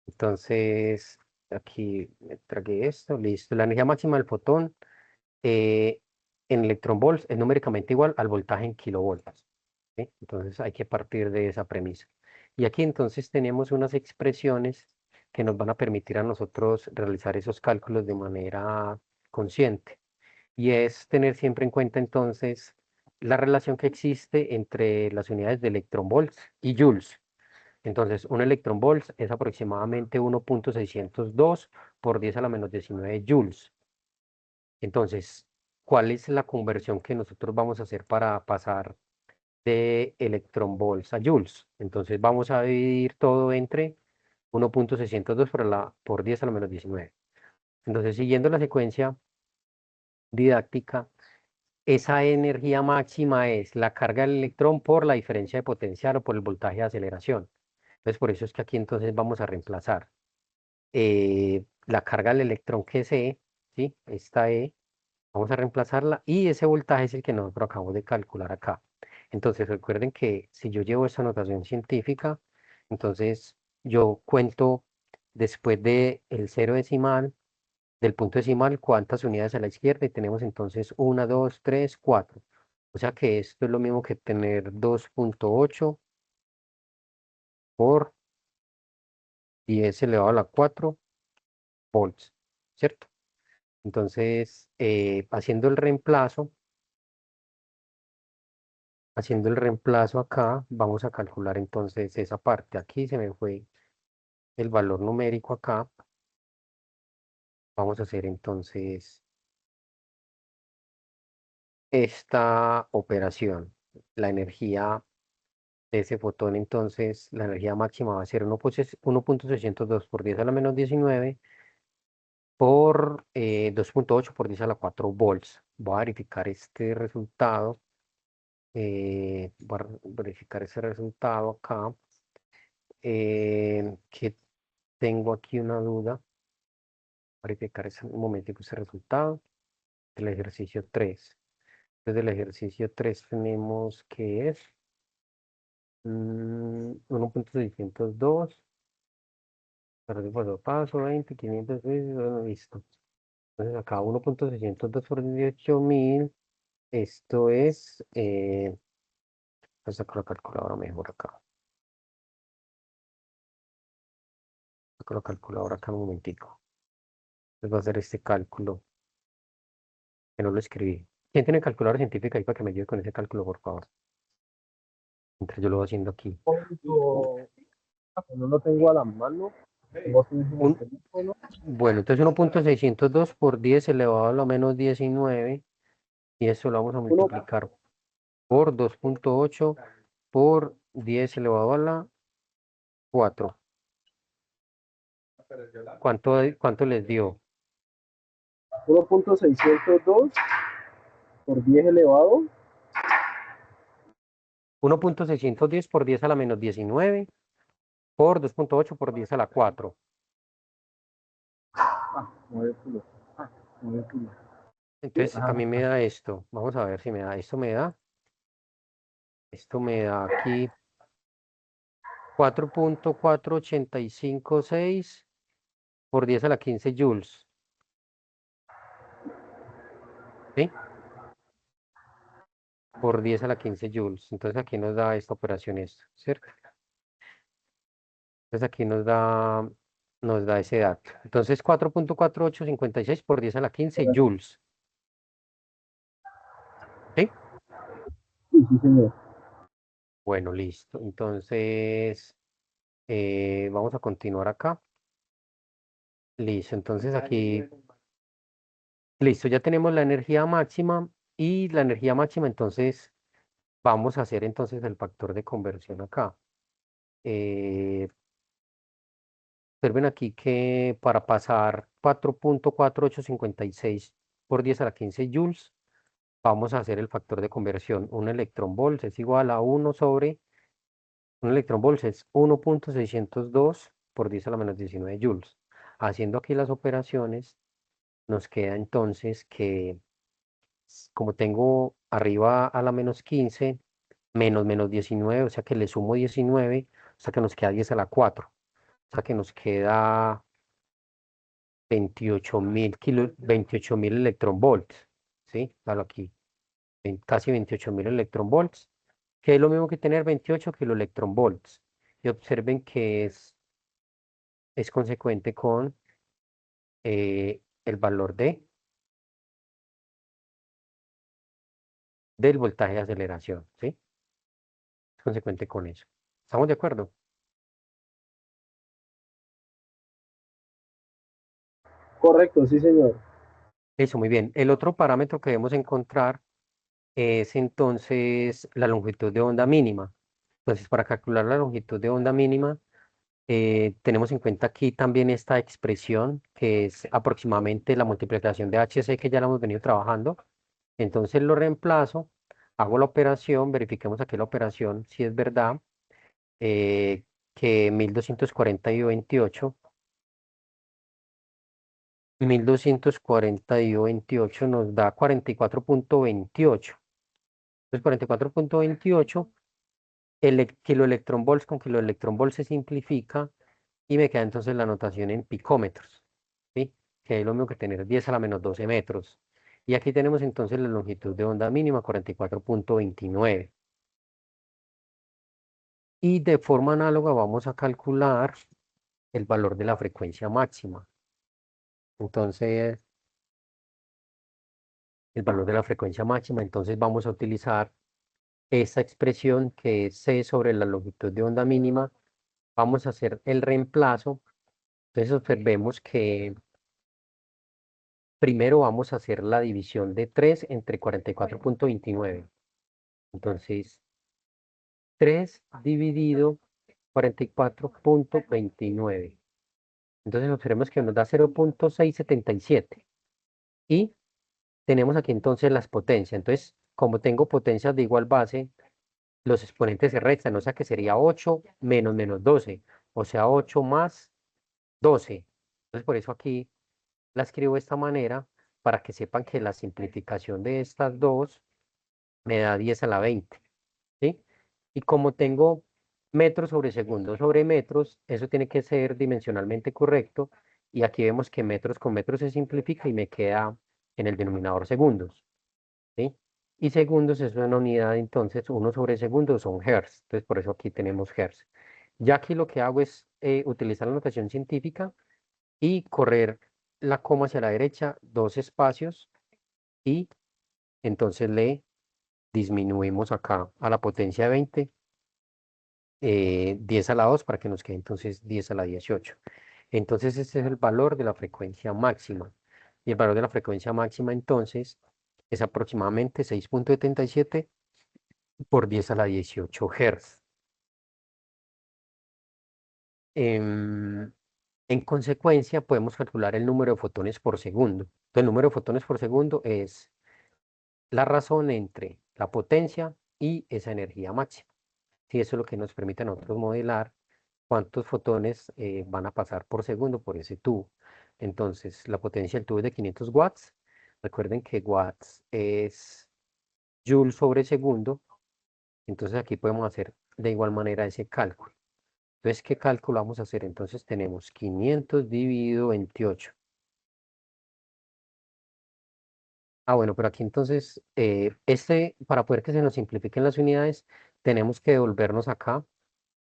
Entonces, aquí me tragué esto, listo. La energía máxima del fotón eh, en electronvolts es numéricamente igual al voltaje en kilovolts, ¿sí? Entonces hay que partir de esa premisa. Y aquí entonces tenemos unas expresiones que nos van a permitir a nosotros realizar esos cálculos de manera consciente. Y es tener siempre en cuenta entonces la relación que existe entre las unidades de electronvolts y joules. Entonces, un electronvolt es aproximadamente 1.602 por 10 a la menos 19 joules. Entonces, ¿cuál es la conversión que nosotros vamos a hacer para pasar de electronvolts a joules? Entonces, vamos a dividir todo entre 1.602 por 10 a la menos 19. Entonces, siguiendo la secuencia didáctica, esa energía máxima es la carga del electrón por la diferencia de potencial o por el voltaje de aceleración. Entonces, por eso es que aquí entonces vamos a reemplazar la carga del electrón que es E, ¿sí? Esta E, vamos a reemplazarla y ese voltaje es el que nosotros acabamos de calcular acá. Entonces, recuerden que si yo llevo esta notación científica, entonces yo cuento después del cero decimal, del punto decimal, cuántas unidades a la izquierda y tenemos entonces 1, 2, 3, 4. O sea que esto es lo mismo que tener 2.8 por 10 elevado a la 4 volts, ¿cierto? Entonces, haciendo el reemplazo acá, vamos a calcular entonces esa parte. Aquí se me fue el valor numérico acá. Vamos a hacer entonces esta operación. La energía de ese fotón, entonces, la energía máxima va a ser 1.602 por 10 a la menos 19 por 2.8 por 10 a la 4 volts. Voy a verificar este resultado. Voy a verificar ese resultado acá. Que tengo aquí una duda. Verificar ese un momentico ese resultado del ejercicio 3. Desde el ejercicio 3 tenemos que es 1.602, paso 20, 500, bueno, listo. Entonces acá 1.602 por 18.000, esto es, voy a sacar la calculadora mejor acá. Saco la calculadora acá un momentico. Les voy a hacer este cálculo, que no lo escribí. ¿Quién tiene calculadora científica ahí para que me ayude con ese cálculo, por favor? Mientras yo lo voy haciendo aquí.
Cuando no lo tengo a la mano, tengo aquí en el
Un,
teléfono.
bueno, entonces 1.602 por 10 elevado a la menos 19 y eso lo vamos a
Uno,
multiplicar por 2.8 por 10 elevado a la 4. ¿Cuánto les dio?
1.602 por 10 elevado
1.610 por 10 a la menos 19 por 2.8 por 10 a la 4.
9 kilos. 9 kilos.
Entonces a
Ajá.
mí me da esto. Vamos a ver si me da. Esto me da aquí 4.4856 por 10 a la 15 joules. ¿Sí? Por 10 a la 15 joules. Entonces aquí nos da esta operación esto, ¿cierto? Entonces aquí nos da ese dato. Entonces 4.4856 por 10 a la 15 joules. ¿Sí?
Sí, sí, señor.
Bueno, listo. Entonces, vamos a continuar acá. Listo, entonces aquí, listo, ya tenemos la energía máxima y la energía máxima, entonces vamos a hacer entonces el factor de conversión acá. Eh, Observen aquí que para pasar 4.4856 por 10 a la 15 joules, vamos a hacer el factor de conversión. Un electrón volt es igual a 1 sobre, un electrón volt es 1.602 por 10 a la menos 19 joules. Haciendo aquí las operaciones, nos queda entonces que, como tengo arriba a la menos 15, menos 19, o sea que le sumo 19, o sea que nos queda 10 a la 4. O sea que nos queda 28.000 electronvolts, ¿sí? Dalo aquí, casi 28.000 electronvolts, que es lo mismo que tener 28 kiloelectronvolts. Y observen que es consecuente con el valor del voltaje de aceleración, ¿sí? Es consecuente con eso. ¿Estamos de acuerdo?
Correcto, sí, señor.
Eso, muy bien. El otro parámetro que debemos encontrar es entonces la longitud de onda mínima. Entonces, para calcular la longitud de onda mínima, tenemos en cuenta aquí también esta expresión que es aproximadamente la multiplicación de HC que ya la hemos venido trabajando. Entonces lo reemplazo, hago la operación, verifiquemos aquí la operación si es verdad, que 1240 y 28 nos da 44.28. Entonces 44.28, kiloelectronvolts con kiloelectronvolts se simplifica y me queda entonces la notación en picómetros, ¿sí? Que es lo mismo que tener 10 a la menos 12 metros. Y aquí tenemos entonces la longitud de onda mínima, 44.29. Y de forma análoga vamos a calcular el valor de la frecuencia máxima. Entonces, el valor de la frecuencia máxima, entonces vamos a utilizar esta expresión que es C sobre la longitud de onda mínima. Vamos a hacer el reemplazo. Entonces observemos que primero vamos a hacer la división de 3 entre 44.29. Entonces, 3 dividido 44.29. Entonces observemos que nos da 0.677. Y tenemos aquí entonces las potencias. Entonces, como tengo potencias de igual base, los exponentes se restan, o sea que sería 8 menos 12, o sea 8 más 12. Entonces, por eso aquí la escribo de esta manera, para que sepan que la simplificación de estas dos me da 10 a la 20, ¿sí? Y como tengo metros sobre segundos sobre metros, eso tiene que ser dimensionalmente correcto, y aquí vemos que metros con metros se simplifica y me queda en el denominador segundos, ¿sí? Y segundos es una unidad, entonces 1 sobre segundos son hertz, entonces por eso aquí tenemos hertz. Ya aquí lo que hago es utilizar la notación científica y correr la coma hacia la derecha, dos espacios, y entonces le disminuimos acá a la potencia de 20, 10 a la 2 para que nos quede entonces 10 a la 18. Entonces este es el valor de la frecuencia máxima. Y el valor de la frecuencia máxima entonces es aproximadamente 6.77 por 10 a la 18 Hz. Em, en consecuencia, podemos calcular el número de fotones por segundo. Entonces, el número de fotones por segundo es la razón entre la potencia y esa energía máxima. Sí, eso es lo que nos permite a nosotros modelar cuántos fotones van a pasar por segundo por ese tubo. Entonces, la potencia del tubo es de 500 watts. Recuerden que watts es joule sobre segundo. Entonces, aquí podemos hacer de igual manera ese cálculo. Entonces, ¿qué cálculo vamos a hacer? Entonces, tenemos 500 dividido 28. Ah, bueno, pero aquí entonces, para poder que se nos simplifiquen las unidades, tenemos que devolvernos acá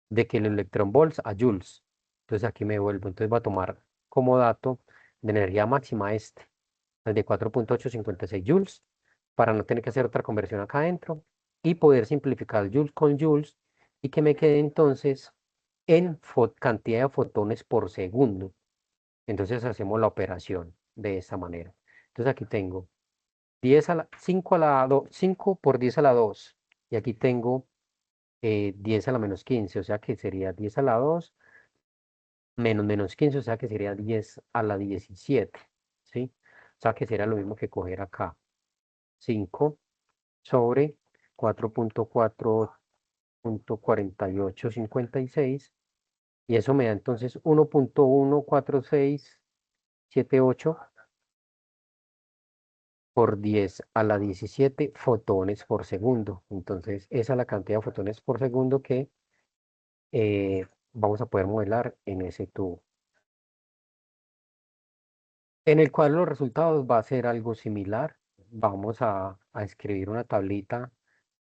de que el electrón volts a joules. Entonces aquí me vuelvo. Entonces va a tomar como dato de energía máxima el de 4.856 joules, para no tener que hacer otra conversión acá adentro y poder simplificar joules con joules y que me quede entonces en cantidad de fotones por segundo. Entonces hacemos la operación de esta manera. Entonces aquí tengo 5 a la 2, 5 por 10 a la 2. Y aquí tengo 10 a la menos 15, o sea que sería 10 a la 2 menos menos 15, o sea que sería 10 a la 17, ¿sí? O sea que sería lo mismo que coger acá. 5 sobre 4.4.4856 y eso me da entonces 1.14678 por 10 a la 17 fotones por segundo. Entonces, esa es la cantidad de fotones por segundo que vamos a poder modelar en ese tubo. En el cual los resultados va a ser algo similar. Vamos a escribir una tablita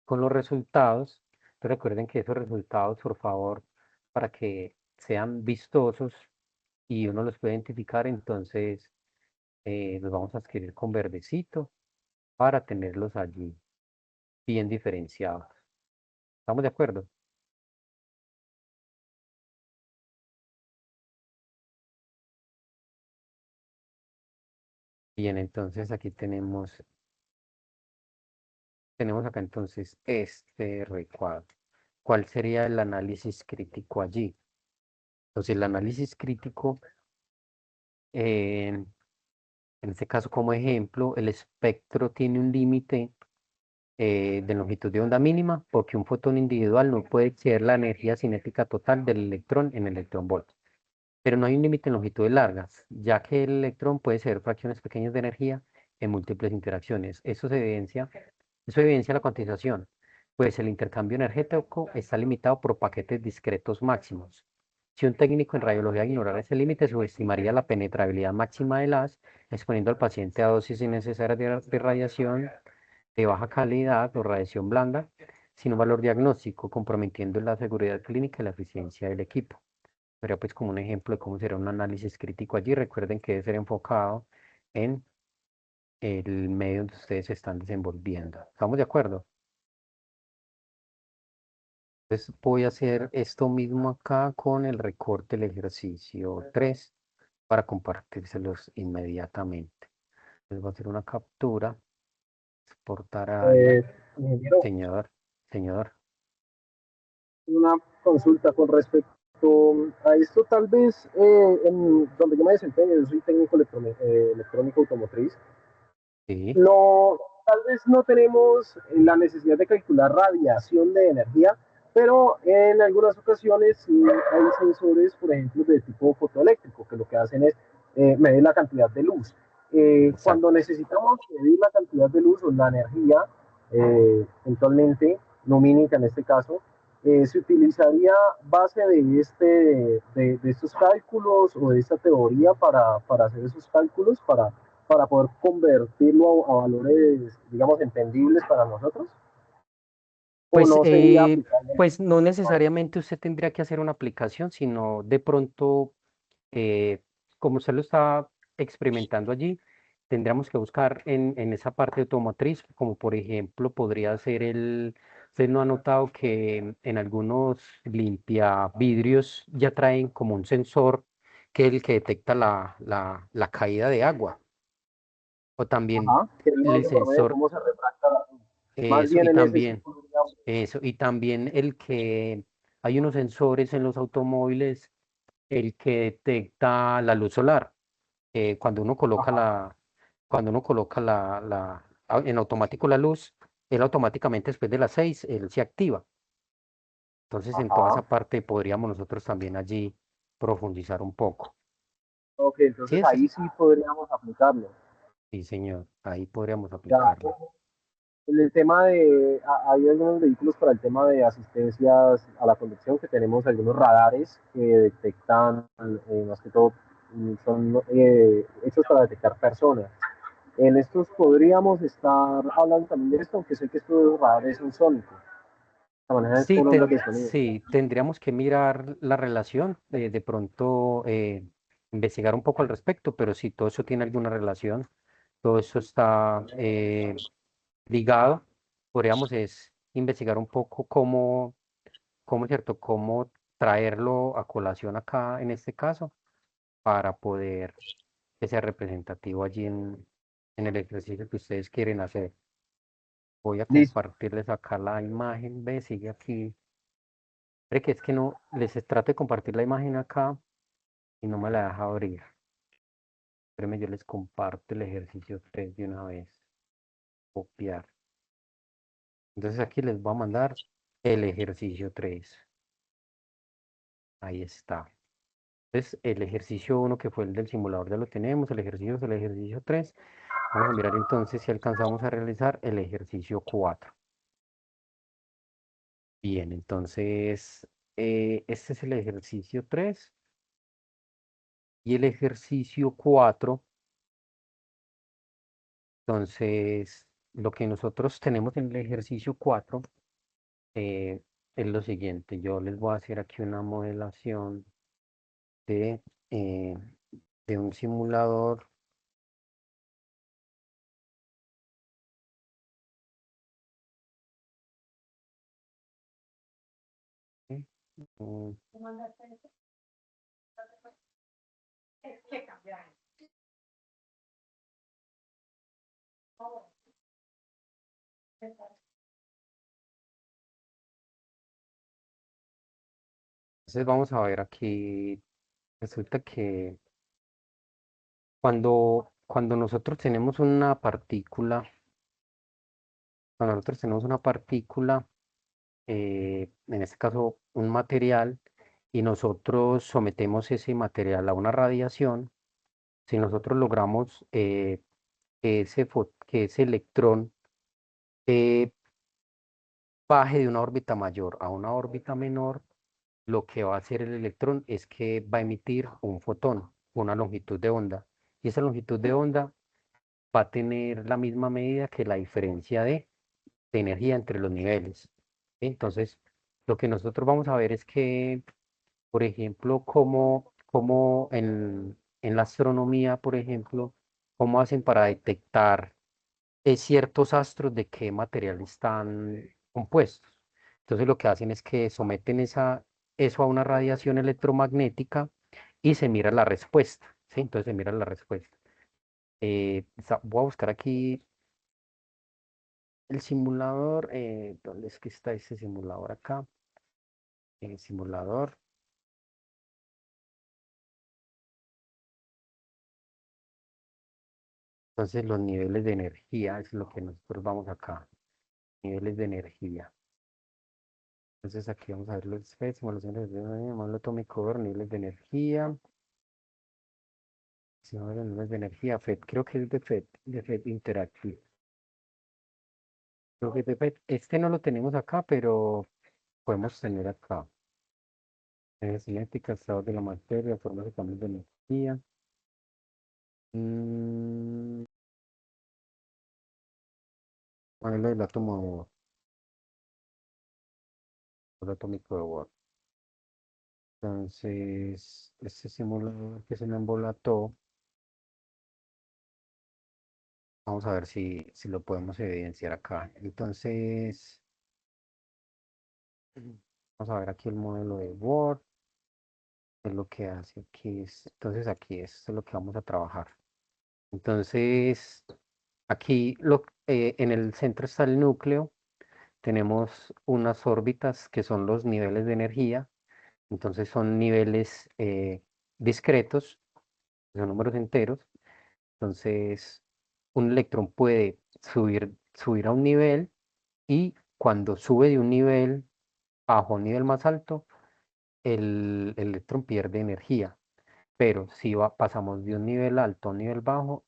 con los resultados. Pero recuerden que esos resultados, por favor, para que sean vistosos y uno los pueda identificar, entonces los vamos a escribir con verdecito para tenerlos allí bien diferenciados. ¿Estamos de acuerdo? Bien, entonces aquí tenemos acá entonces este recuadro. ¿Cuál sería el análisis crítico allí? Entonces el análisis crítico, en este caso como ejemplo, el espectro tiene un límite de longitud de onda mínima porque un fotón individual no puede exceder la energía cinética total del electrón en electronvolt. Pero no hay un límite en longitudes largas, ya que el electrón puede ser fracciones pequeñas de energía en múltiples interacciones. Eso evidencia la cuantización, pues el intercambio energético está limitado por paquetes discretos máximos. Si un técnico en radiología ignorara ese límite, subestimaría la penetrabilidad máxima del haz, exponiendo al paciente a dosis innecesarias de radiación de baja calidad o radiación blanda, sin un valor diagnóstico, comprometiendo la seguridad clínica y la eficiencia del equipo. Sería pues como un ejemplo de cómo será un análisis crítico allí. Recuerden que debe ser enfocado en el medio donde ustedes se están desenvolviendo. ¿Estamos de acuerdo? Entonces voy a hacer esto mismo acá con el recorte del ejercicio 3 para compartírselos inmediatamente. Les voy a hacer una captura, exportar área,
Eh, ingeniero,
señor, señor.
una consulta con respecto a esto, tal vez en donde yo me desempeño, yo soy técnico electrónico automotriz.
Sí,
No, tal vez no tenemos la necesidad de calcular radiación de energía, pero en algunas ocasiones sí hay sensores, por ejemplo, de tipo fotoeléctrico, que lo que hacen es medir la cantidad de luz. Cuando
exacto.
necesitamos medir la cantidad de luz o la energía, eventualmente lumínica en este caso, se utilizaría base de estos cálculos o de esta teoría para hacer esos cálculos, para poder convertirlo a valores, digamos, entendibles para nosotros? ¿O
Pues,
no sería aplicable?
pues no necesariamente usted tendría que hacer una aplicación, sino de pronto, eh, como usted lo está experimentando allí, tendríamos que buscar en esa parte automotriz, como por ejemplo podría ser usted no ha notado que en algunos limpiavidrios ya traen como un sensor que es el que detecta la caída de agua, o también
Ajá, que no
el
es por medio de
sensor,
cómo se refracta la luz. Más
eso,
bien en ese sí podríamos.
y también el que hay unos sensores en los automóviles, el que detecta la luz solar. Cuando uno coloca
Ajá,
cuando uno coloca en automático la luz, él automáticamente después de las 6, él se activa. Entonces, en toda
ajá.
esa parte podríamos nosotros también allí profundizar un poco.
Ok,
Sí,
entonces ahí sí podríamos aplicarlo.
sí, señor, ahí podríamos
Ya,
aplicarlo.
en el tema hay algunos vehículos para el tema de asistencias a la conducción que tenemos algunos radares que detectan, más que todo, son hechos para detectar personas. En estos podríamos estar hablando también de esto, aunque sé que estos radares son sónicos, manejan
Sí,
con ondas de sonido.
sí, tendríamos que mirar la relación, de pronto investigar un poco al respecto, pero si todo eso tiene alguna relación, todo eso está ligado, podríamos es investigar un poco cómo, cómo, ¿cierto? Cómo traerlo a colación acá en este caso para poder que sea representativo allí en el ejercicio que ustedes quieren hacer. Voy a
Listo.
compartirles acá la imagen, ve, sigue aquí. Ve que es que no, les trato de compartir la imagen acá y no me la deja abrir. Espérenme, yo les comparto el ejercicio 3 de una vez. Copiar. Entonces aquí les voy a mandar el ejercicio 3. Ahí está. Entonces el ejercicio uno que fue el del simulador ya lo tenemos. El ejercicio es el ejercicio 3. Vamos a mirar entonces si alcanzamos a realizar el ejercicio 4. Bien, entonces este es el ejercicio 3 y el ejercicio 4. Entonces, lo que nosotros tenemos en el ejercicio 4 eh, es lo siguiente. Yo les voy a hacer aquí una modelación de, eh, de un simulador. ¿Sí? Mm, Entonces vamos a ver aquí. Resulta que cuando nosotros tenemos una partícula, cuando nosotros tenemos una partícula, en este caso un material, y nosotros sometemos ese material a una radiación, si nosotros logramos que ese electrón eh, baje de una órbita mayor a una órbita menor, lo que va a hacer el electrón es que va a emitir un fotón, una longitud de onda. Y esa longitud de onda va a tener la misma medida que la diferencia de energía entre los niveles. Entonces, lo que nosotros vamos a ver es que, por ejemplo, cómo en la astronomía, por ejemplo, cómo hacen para detectar ciertos astros de qué material están compuestos. Entonces lo que hacen es que someten eso a una radiación electromagnética y se mira la respuesta, ¿sí? Entonces se mira la respuesta. Voy a buscar aquí el simulador. ¿Dónde es que está ese simulador acá? El simulador. Entonces los niveles de energía es lo que nosotros vamos acá. Niveles de energía. Entonces aquí vamos a ver los FET, simulaciones de módulo atómico, niveles de energía. Simuladores de niveles de energía, FET. Creo que es de FET Interactive. Creo que es de FET. Este no lo tenemos acá, pero podemos tener acá. Cinética, estados de la materia, formas de cambios de energía. Mm, Modelo del átomo de Bohr, modelo atómico de Bohr. Entonces, este simulador que se me embolató, vamos a ver si lo podemos evidenciar acá. Entonces, vamos a ver aquí el modelo de Bohr, es lo que hace aquí. Entonces, aquí esto es lo que vamos a trabajar. Entonces, aquí en el centro está el núcleo, tenemos unas órbitas que son los niveles de energía, entonces son niveles discretos, son números enteros, entonces un electrón puede subir a un nivel y cuando sube de un nivel bajo a un nivel más alto, el electrón pierde energía, pero si pasamos de un nivel alto a un nivel bajo,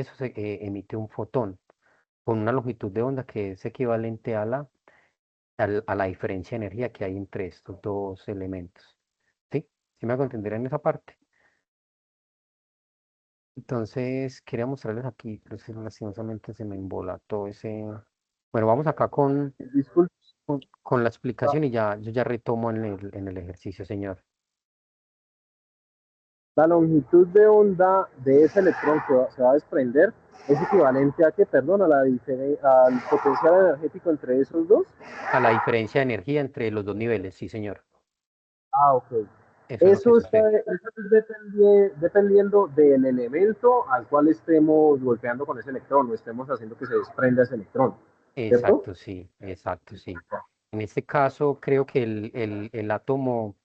eso emite un fotón con una longitud de onda que es equivalente a la diferencia de energía que hay entre estos dos elementos. ¿Sí? ¿Sí me hago entender en esa parte? Entonces, quería mostrarles aquí, pero es que lastimosamente se me embolató ese... Bueno, vamos acá
Disculpa,
con la explicación y ya, yo ya retomo en el ejercicio, señor.
la longitud de onda de ese electrón que se va a desprender ¿Es equivalente a qué, perdón, al potencial energético entre esos dos?
A la diferencia de energía entre los dos niveles, sí, señor.
Ah, ok.
Eso es lo que
Eso
sucede.
es dependiendo del elemento al cual estemos golpeando con ese electrón o estemos haciendo que se desprenda ese electrón, ¿cierto?
Exacto, sí, exacto, sí. En este caso, creo que el átomo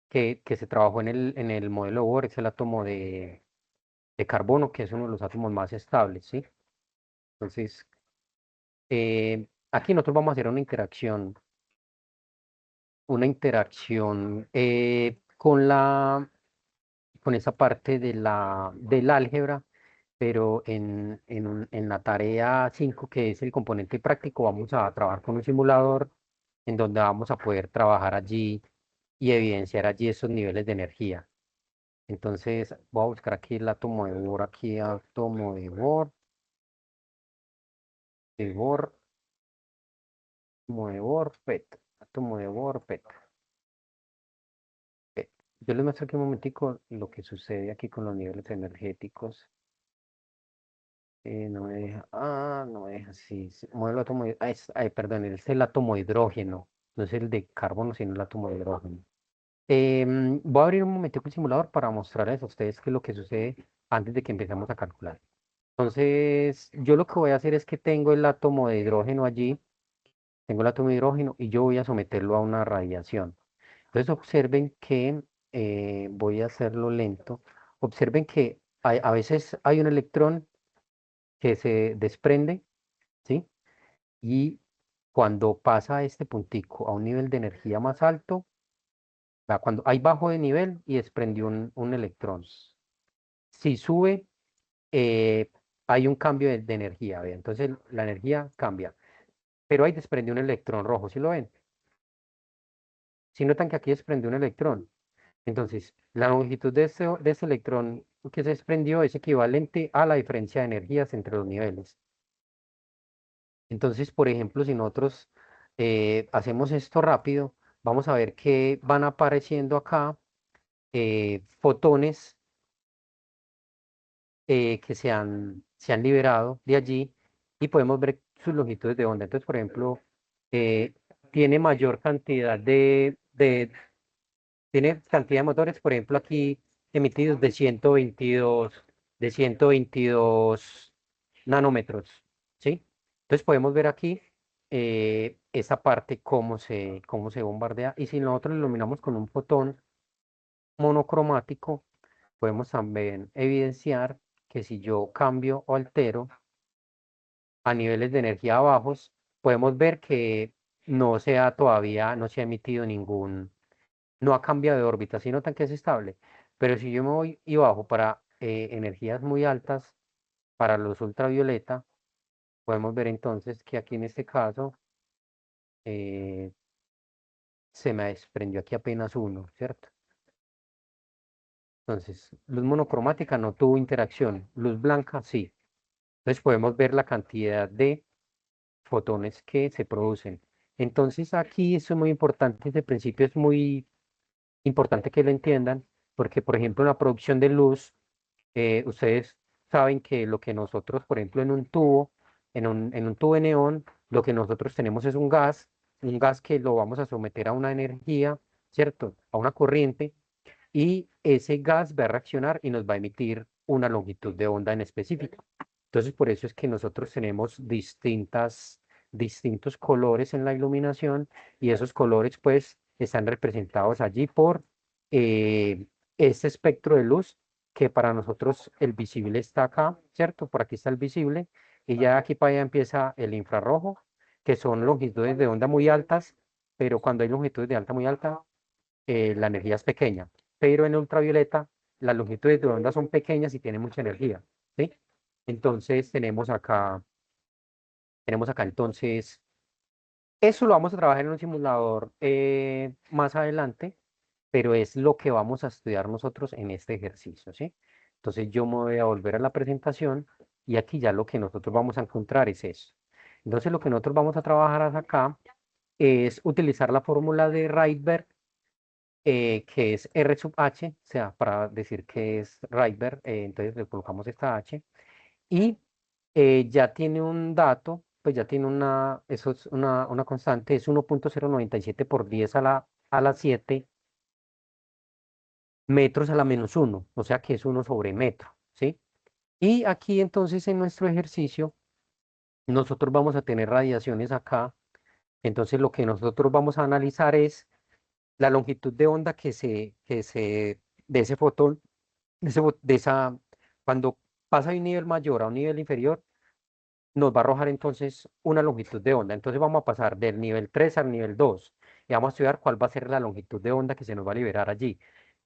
que se trabajó en el modelo Bohr es el átomo de carbono, que es uno de los átomos más estables, ¿sí? Entonces, aquí nosotros vamos a hacer una interacción con esa parte del álgebra, pero en la tarea 5 que es el componente práctico, vamos a trabajar con un simulador en donde vamos a poder trabajar allí y evidenciar allí esos niveles de energía. Entonces, voy a buscar aquí el átomo de Bohr, aquí átomo de Bohr, átomo de Bohr, PET, átomo de Bohr, PET. PET. Yo les muestro aquí un momentico lo que sucede aquí con los niveles energéticos. No me deja, no me deja, sí, sí, modelo átomo, perdón, es el átomo de hidrógeno, no es el de carbono, sino el átomo de hidrógeno. Voy a abrir un momentico el simulador para mostrarles a ustedes qué es lo que sucede antes de que empecemos a calcular. Entonces, yo lo que voy a hacer es que tengo el átomo de hidrógeno allí, tengo el átomo de hidrógeno y yo voy a someterlo a una radiación. Entonces, observen que voy a hacerlo lento. Observen que a veces hay un electrón que se desprende, ¿sí? Y cuando pasa a este puntico a un nivel de energía más alto, cuando hay bajo de nivel y desprendió un electrón. Si sube, eh, hay un cambio de energía, ¿ve? Entonces la energía cambia. Pero ahí desprendió un electrón rojo, ¿sí lo ven? Si notan que aquí desprendió un electrón. Entonces, la longitud de ese electrón que se desprendió es equivalente a la diferencia de energías entre los niveles. Entonces, por ejemplo, si nosotros hacemos esto rápido, vamos a ver que van apareciendo acá fotones que se han liberado de allí y podemos ver sus longitudes de onda. Entonces, por ejemplo, eh, tiene mayor cantidad tiene cantidad de motores, por ejemplo, aquí emitidos de 122 nanómetros, ¿sí? Entonces podemos ver aquí esa parte, cómo se bombardea. Y si nosotros lo iluminamos con un fotón monocromático, podemos también evidenciar que si yo cambio o altero a niveles de energía bajos, podemos ver que no se ha emitido no ha cambiado de órbita, si notan que es estable. Pero si yo me voy y bajo para energías muy altas, para los ultravioleta, podemos ver entonces que aquí en este caso eh, se me desprendió aquí apenas uno, ¿cierto? Entonces, luz monocromática no tuvo interacción, luz blanca sí. Entonces podemos ver la cantidad de fotones que se producen. Entonces aquí eso es muy importante, este principio es muy importante que lo entiendan, porque por ejemplo en la producción de luz, ustedes saben que lo que nosotros, por ejemplo, en un tubo de neón, lo que nosotros tenemos es un gas que lo vamos a someter a una energía, ¿cierto? A una corriente, y ese gas va a reaccionar y nos va a emitir una longitud de onda en específico. Entonces, por eso es que nosotros tenemos distintos colores en la iluminación y esos colores pues están representados allí por este espectro de luz que para nosotros el visible está acá, ¿cierto? Por aquí está el visible y ya aquí para allá empieza el infrarrojo, que son longitudes de onda muy altas, pero cuando hay longitudes de alta muy alta, la energía es pequeña, pero en ultravioleta las longitudes de onda son pequeñas y tienen mucha energía, ¿sí? Entonces tenemos acá entonces, eso lo vamos a trabajar en un simulador más adelante, pero es lo que vamos a estudiar nosotros en este ejercicio, ¿sí? Entonces yo me voy a volver a la presentación y aquí ya lo que nosotros vamos a encontrar es eso. Entonces lo que nosotros vamos a trabajar hasta acá es utilizar la fórmula de Rydberg, que es R sub H, o sea, para decir que es Rydberg, entonces le colocamos esta H, y ya tiene un dato, pues ya tiene eso es una constante, es 1.097 por 10 a la 7 metros a la menos uno, o sea que es 1 sobre metro, ¿sí? Y aquí entonces en nuestro ejercicio, nosotros vamos a tener radiaciones acá, entonces lo que nosotros vamos a analizar es la longitud de onda de ese fotón, cuando pasa de un nivel mayor a un nivel inferior, nos va a arrojar entonces una longitud de onda. Entonces vamos a pasar del nivel 3 al nivel 2 y vamos a estudiar cuál va a ser la longitud de onda que se nos va a liberar allí.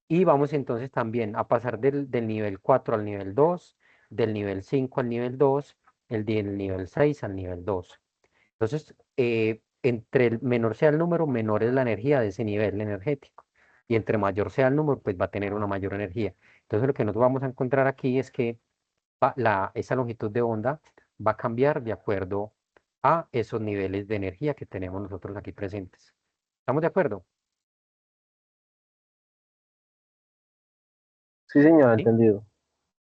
Y vamos entonces también a pasar del nivel 4 al nivel 2, del nivel 5 al nivel 2, del nivel 6 al nivel 2. Entonces, entre el menor sea el número, menor es la energía de ese nivel energético. Y entre mayor sea el número, pues va a tener una mayor energía. Entonces, lo que nosotros vamos a encontrar aquí es que esa longitud de onda va a cambiar de acuerdo a esos niveles de energía que tenemos nosotros aquí presentes. ¿Estamos de acuerdo?
Sí, señor,
¿Sí?
entendido.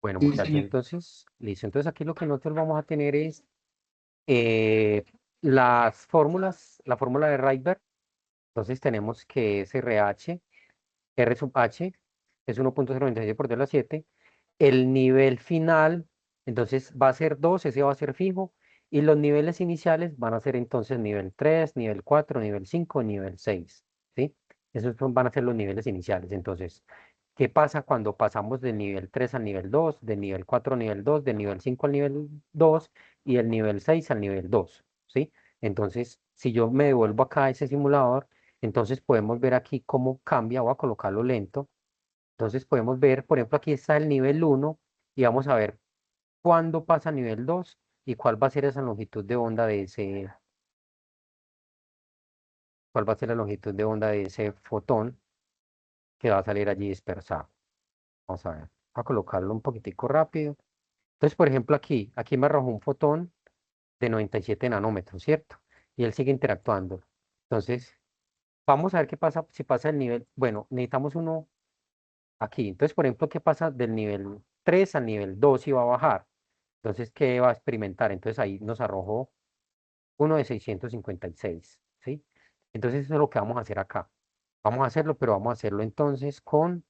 Bueno, muchachos, entonces, listo. Entonces, aquí lo que nosotros vamos a tener es las fórmulas, la fórmula de Rydberg. Entonces, tenemos que es RH, R sub H es 1.096 por 10 a la 7. El nivel final, entonces va a ser 2, ese va a ser fijo. Y los niveles iniciales van a ser entonces nivel 3, nivel 4, nivel 5, nivel 6. ¿Sí? Van a ser los niveles iniciales. Entonces, ¿qué pasa cuando pasamos del nivel 3 al nivel 2, del nivel 4 al nivel 2, del nivel 5 al nivel 2 y del nivel 6 al nivel 2? ¿Sí? Entonces, si yo me devuelvo acá a ese simulador, entonces podemos ver aquí cómo cambia. Voy a colocarlo lento. Entonces podemos ver, por ejemplo, aquí está el nivel uno y vamos a ver cuándo pasa a nivel 2 y cuál va a ser esa longitud de onda cuál va a ser la longitud de onda de ese fotón que va a salir allí dispersado. Vamos a ver, voy a colocarlo un poquitico rápido. Entonces, por ejemplo, aquí me arrojó un fotón de 97 nanómetros, ¿cierto? Y él sigue interactuando. Entonces, vamos a ver qué pasa si pasa el nivel. Bueno, necesitamos uno aquí. Entonces, por ejemplo, ¿qué pasa del nivel 3 al nivel 2 y va a bajar? Entonces, ¿qué va a experimentar? Entonces ahí nos arrojó uno de 656, ¿sí? Entonces eso es lo que vamos a hacer acá. Vamos a hacerlo, pero vamos a hacerlo entonces con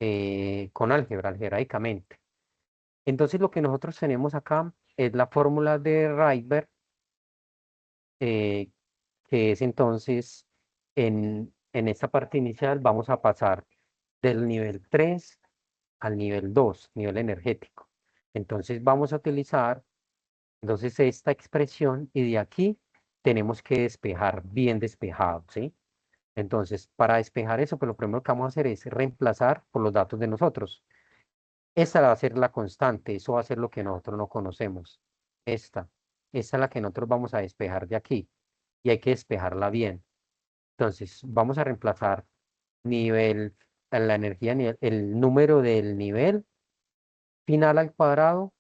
álgebra, algebraicamente. Entonces lo que nosotros tenemos acá es la fórmula de Rydberg, eh, que es entonces, en esta parte inicial vamos a pasar del nivel 3 al nivel 2, nivel energético. Entonces vamos a utilizar entonces esta expresión y de aquí tenemos que despejar bien despejado, ¿sí? Entonces, para despejar eso, pues lo primero que vamos a hacer es reemplazar por los datos de nosotros. Esta va a ser la constante, eso va a ser lo que nosotros no conocemos. Esta, esta es la que nosotros vamos a despejar de aquí y hay que despejarla bien. Entonces, vamos a reemplazar nivel, la energía, el número del nivel final al cuadrado,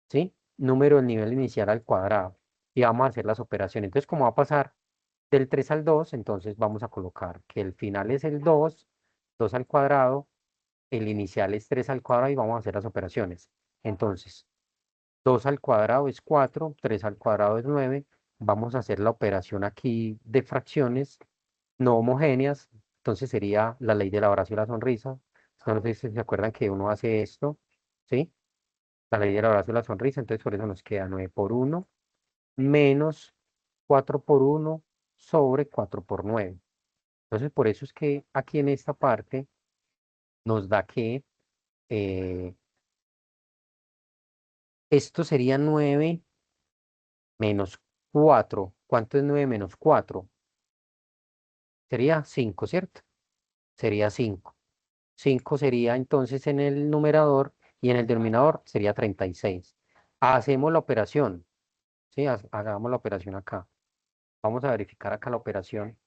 ¿sí? Número del nivel inicial al cuadrado. Y vamos a hacer las operaciones. Entonces, como va a pasar del 3 al 2, entonces vamos a colocar que el final es el 2, 2 al cuadrado, el inicial es 3 al cuadrado y vamos a hacer las operaciones. Entonces, 2 al cuadrado es 4, 3 al cuadrado es 9. Vamos a hacer la operación aquí de fracciones no homogéneas. Entonces sería la ley del abrazo y la sonrisa. No sé si se acuerdan que uno hace esto, ¿sí? La ley del abrazo y la sonrisa. Entonces por eso nos queda 9 por 1 menos 4 por 1 sobre 4 por 9. Entonces, por eso es que aquí en esta parte nos da que esto sería 9 menos 4. ¿Cuánto es 9 menos 4? Sería 5, ¿cierto? Sería 5. 5 sería entonces en el numerador y en el denominador sería 36. Hacemos la operación, ¿sí? Hagamos la operación acá. Vamos a verificar acá la operación.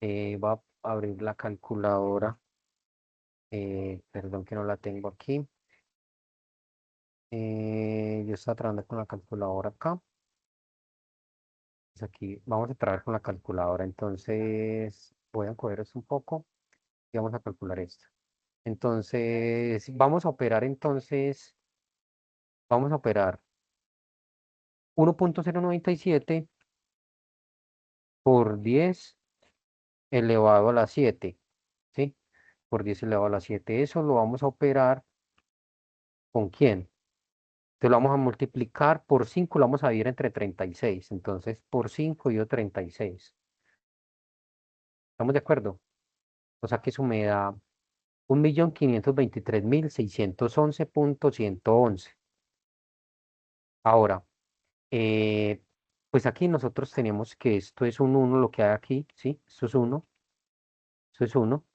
Voy a abrir la calculadora. Perdón que no la tengo aquí. Yo estaba trabajando con la calculadora acá. Pues aquí vamos a trabajar con la calculadora. Entonces voy a coger esto un poco y vamos a calcular esto. Entonces vamos a operar entonces, vamos a operar. 1.097 por 10 elevado a la 7, ¿sí? Por 10 elevado a la 7. Eso lo vamos a operar ¿con quién? Entonces lo vamos a multiplicar por 5, lo vamos a dividir entre 36. Entonces, por 5 dio 36. ¿Estamos de acuerdo? O sea que eso me da 1.523.611.111. Ahora, eh, pues aquí nosotros tenemos que esto es un uno lo que hay aquí, ¿sí? Esto es uno, esto es uno.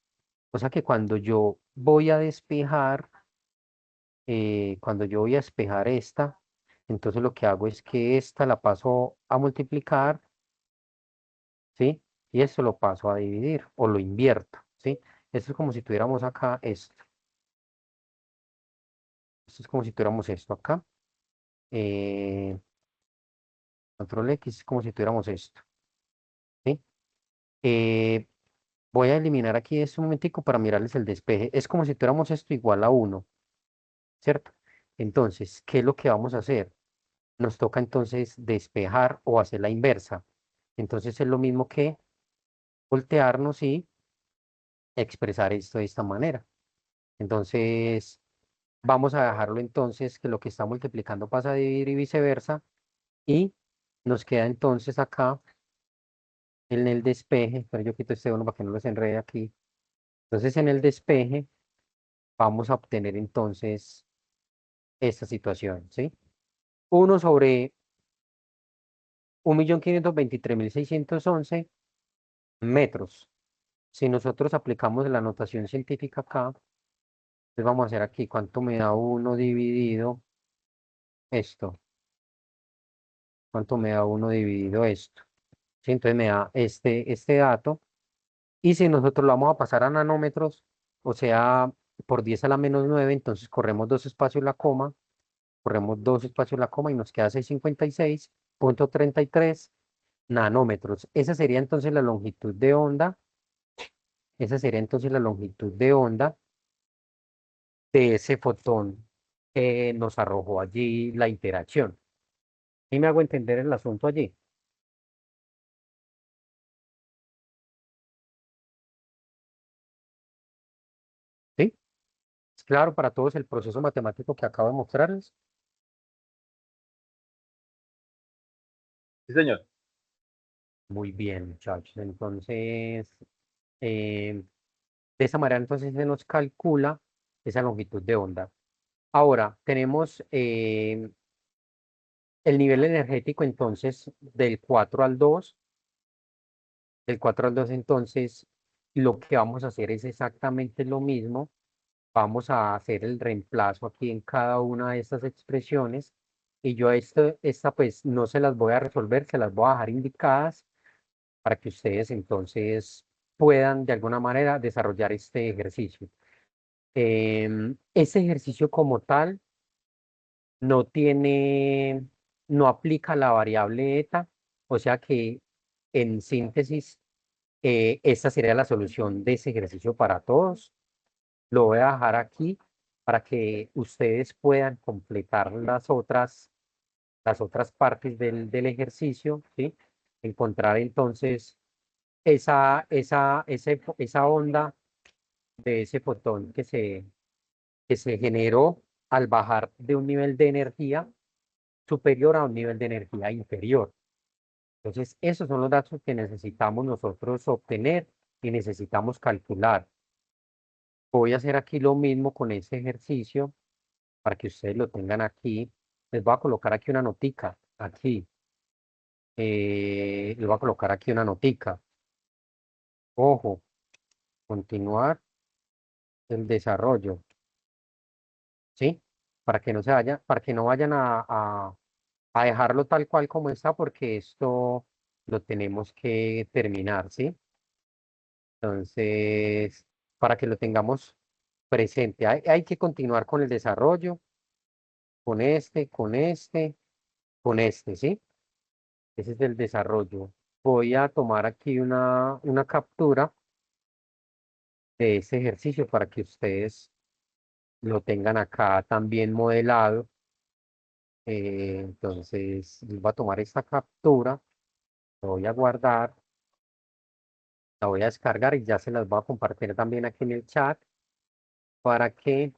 O sea que cuando yo voy a despejar esta, entonces lo que hago es que esta la paso a multiplicar, ¿sí? Y esto lo paso a dividir o lo invierto, ¿sí? Esto es como si tuviéramos acá esto. Esto es como si tuviéramos esto acá. Eh, Control X es como si tuviéramos esto, ¿sí? Eh, Voy a eliminar aquí este momentico para mirarles el despeje. Es como si tuviéramos esto igual a uno, ¿cierto? Entonces, ¿qué es lo que vamos a hacer? Nos toca entonces despejar o hacer la inversa. Entonces es lo mismo que voltearnos y expresar esto de esta manera. Entonces, vamos a dejarlo entonces que lo que está multiplicando pasa a dividir y viceversa. Y nos queda entonces acá en el despeje, pero yo quito este uno para que no los enrede aquí. Entonces, en el despeje vamos a obtener entonces esta situación, ¿sí? Uno sobre 1.523.611 metros. Si nosotros aplicamos la notación científica acá, entonces vamos a hacer aquí cuánto me da uno dividido esto, cuánto me da uno dividido esto. ¿Sí? Entonces me da este dato. Y si nosotros lo vamos a pasar a nanómetros, o sea, por 10 a la menos 9, entonces corremos dos espacios la coma, corremos dos espacios la coma y nos queda 656.33 nanómetros. Esa sería entonces la longitud de onda, esa sería entonces la longitud de onda de ese fotón que nos arrojó allí la interacción. ¿Y me hago entender el asunto allí? ¿Sí? ¿Es claro para todos el proceso matemático que acabo de mostrarles?
Sí, señor.
Muy bien, muchachos. Entonces, eh, de esa manera entonces se nos calcula esa longitud de onda. Ahora, tenemos el nivel energético entonces del 4 al 2. Del 4 al 2 entonces lo que vamos a hacer es exactamente lo mismo. Vamos a hacer el reemplazo aquí en cada una de estas expresiones y yo esta pues no se las voy a resolver, se las voy a dejar indicadas para que ustedes entonces puedan de alguna manera desarrollar este ejercicio. Este ejercicio como tal no tiene, no aplica la variable eta, o sea que en síntesis, esta sería la solución de ese ejercicio para todos. Lo voy a dejar aquí para que ustedes puedan completar las otras partes del ejercicio, ¿sí? Encontrar entonces esa onda de ese fotón que se generó al bajar de un nivel de energía superior a un nivel de energía inferior. Entonces, esos son los datos que necesitamos nosotros obtener y necesitamos calcular. Voy a hacer aquí lo mismo con este ejercicio para que ustedes lo tengan aquí. Les voy a colocar aquí una notica, aquí. Les voy a colocar aquí una notica. Ojo, continuar el desarrollo, ¿sí? Para que no vayan a dejarlo tal cual como está, porque esto lo tenemos que terminar, ¿sí? Entonces, para que lo tengamos presente, hay que continuar con el desarrollo, con este, ¿sí? Ese es el desarrollo. Voy a tomar aquí una captura de ese ejercicio para que ustedes lo tengan acá también modelado Entonces, voy a tomar esta captura, la voy a guardar, la voy a descargar y ya se las voy a compartir también aquí en el chat para que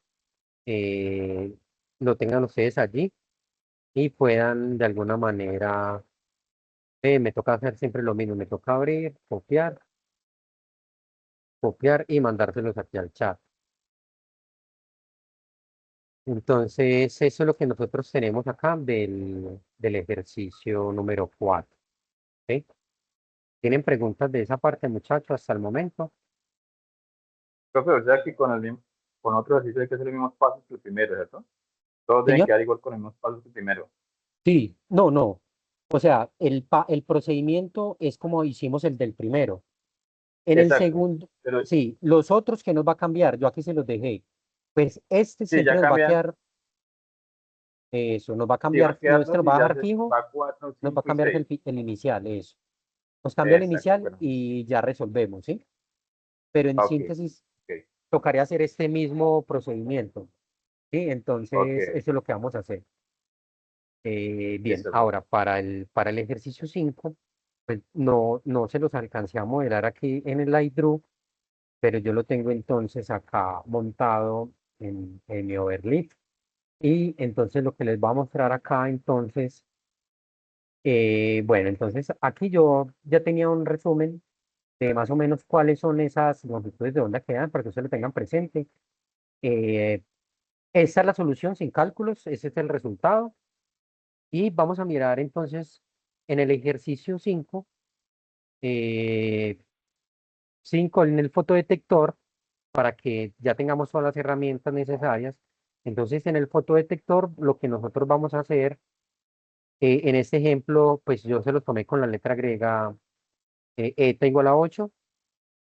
eh, lo tengan ustedes allí y puedan de alguna manera, me toca hacer siempre lo mismo, me toca abrir, copiar y mandárselos aquí al chat. Entonces, eso es lo que nosotros tenemos acá del ejercicio número 4. ¿Sí? ¿Tienen preguntas de esa parte, muchachos, hasta el momento?
Profe, o sea que con otro ejercicio hay que hacer los mismos pasos que el primero, ¿cierto? Todos deben
Señor.
quedar igual con los mismos pasos que el primero.
Sí, no, no. O sea, el procedimiento es como hicimos el del primero. En el
Exacto.
segundo,
Pero
sí, los otros que nos va a cambiar, yo aquí se los dejé. Pues este
sí,
siempre
ya
nos va a
cambian,
quedar, eso, nos va a
sí, va a
cambiar, no,
quedar
este nos
dos
va
y
a
ya
dejar
se
fijo,
va 4,
nos va a
5 y
cambiar
6.
el inicial, eso. Nos cambia el
Exacto,
inicial
bueno.
y ya resolvemos, ¿sí? Pero en
Ok,
síntesis,
ok,
tocaría hacer este mismo procedimiento, ¿sí?
ok.
Entonces, eso es lo que vamos a hacer. Bien,
Listo, profe.
ahora para el ejercicio 5 pues no se los alcancé a modelar aquí en el iDrew, pero yo lo tengo entonces acá montado en mi Overleaf. Y entonces lo que les voy a mostrar acá, entonces, bueno, entonces aquí yo ya tenía un resumen de más o menos cuáles son esas longitudes de onda que dan para que ustedes lo tengan presente. Eh, Esta es la solución sin cálculos, ese es el resultado. Y vamos a mirar entonces en el ejercicio 5 eh, 5 en el fotodetector para que ya tengamos todas las herramientas necesarias. Entonces, en el fotodetector, lo que nosotros vamos a hacer, en este ejemplo, pues yo se lo tomé con la letra griega eta igual a 8,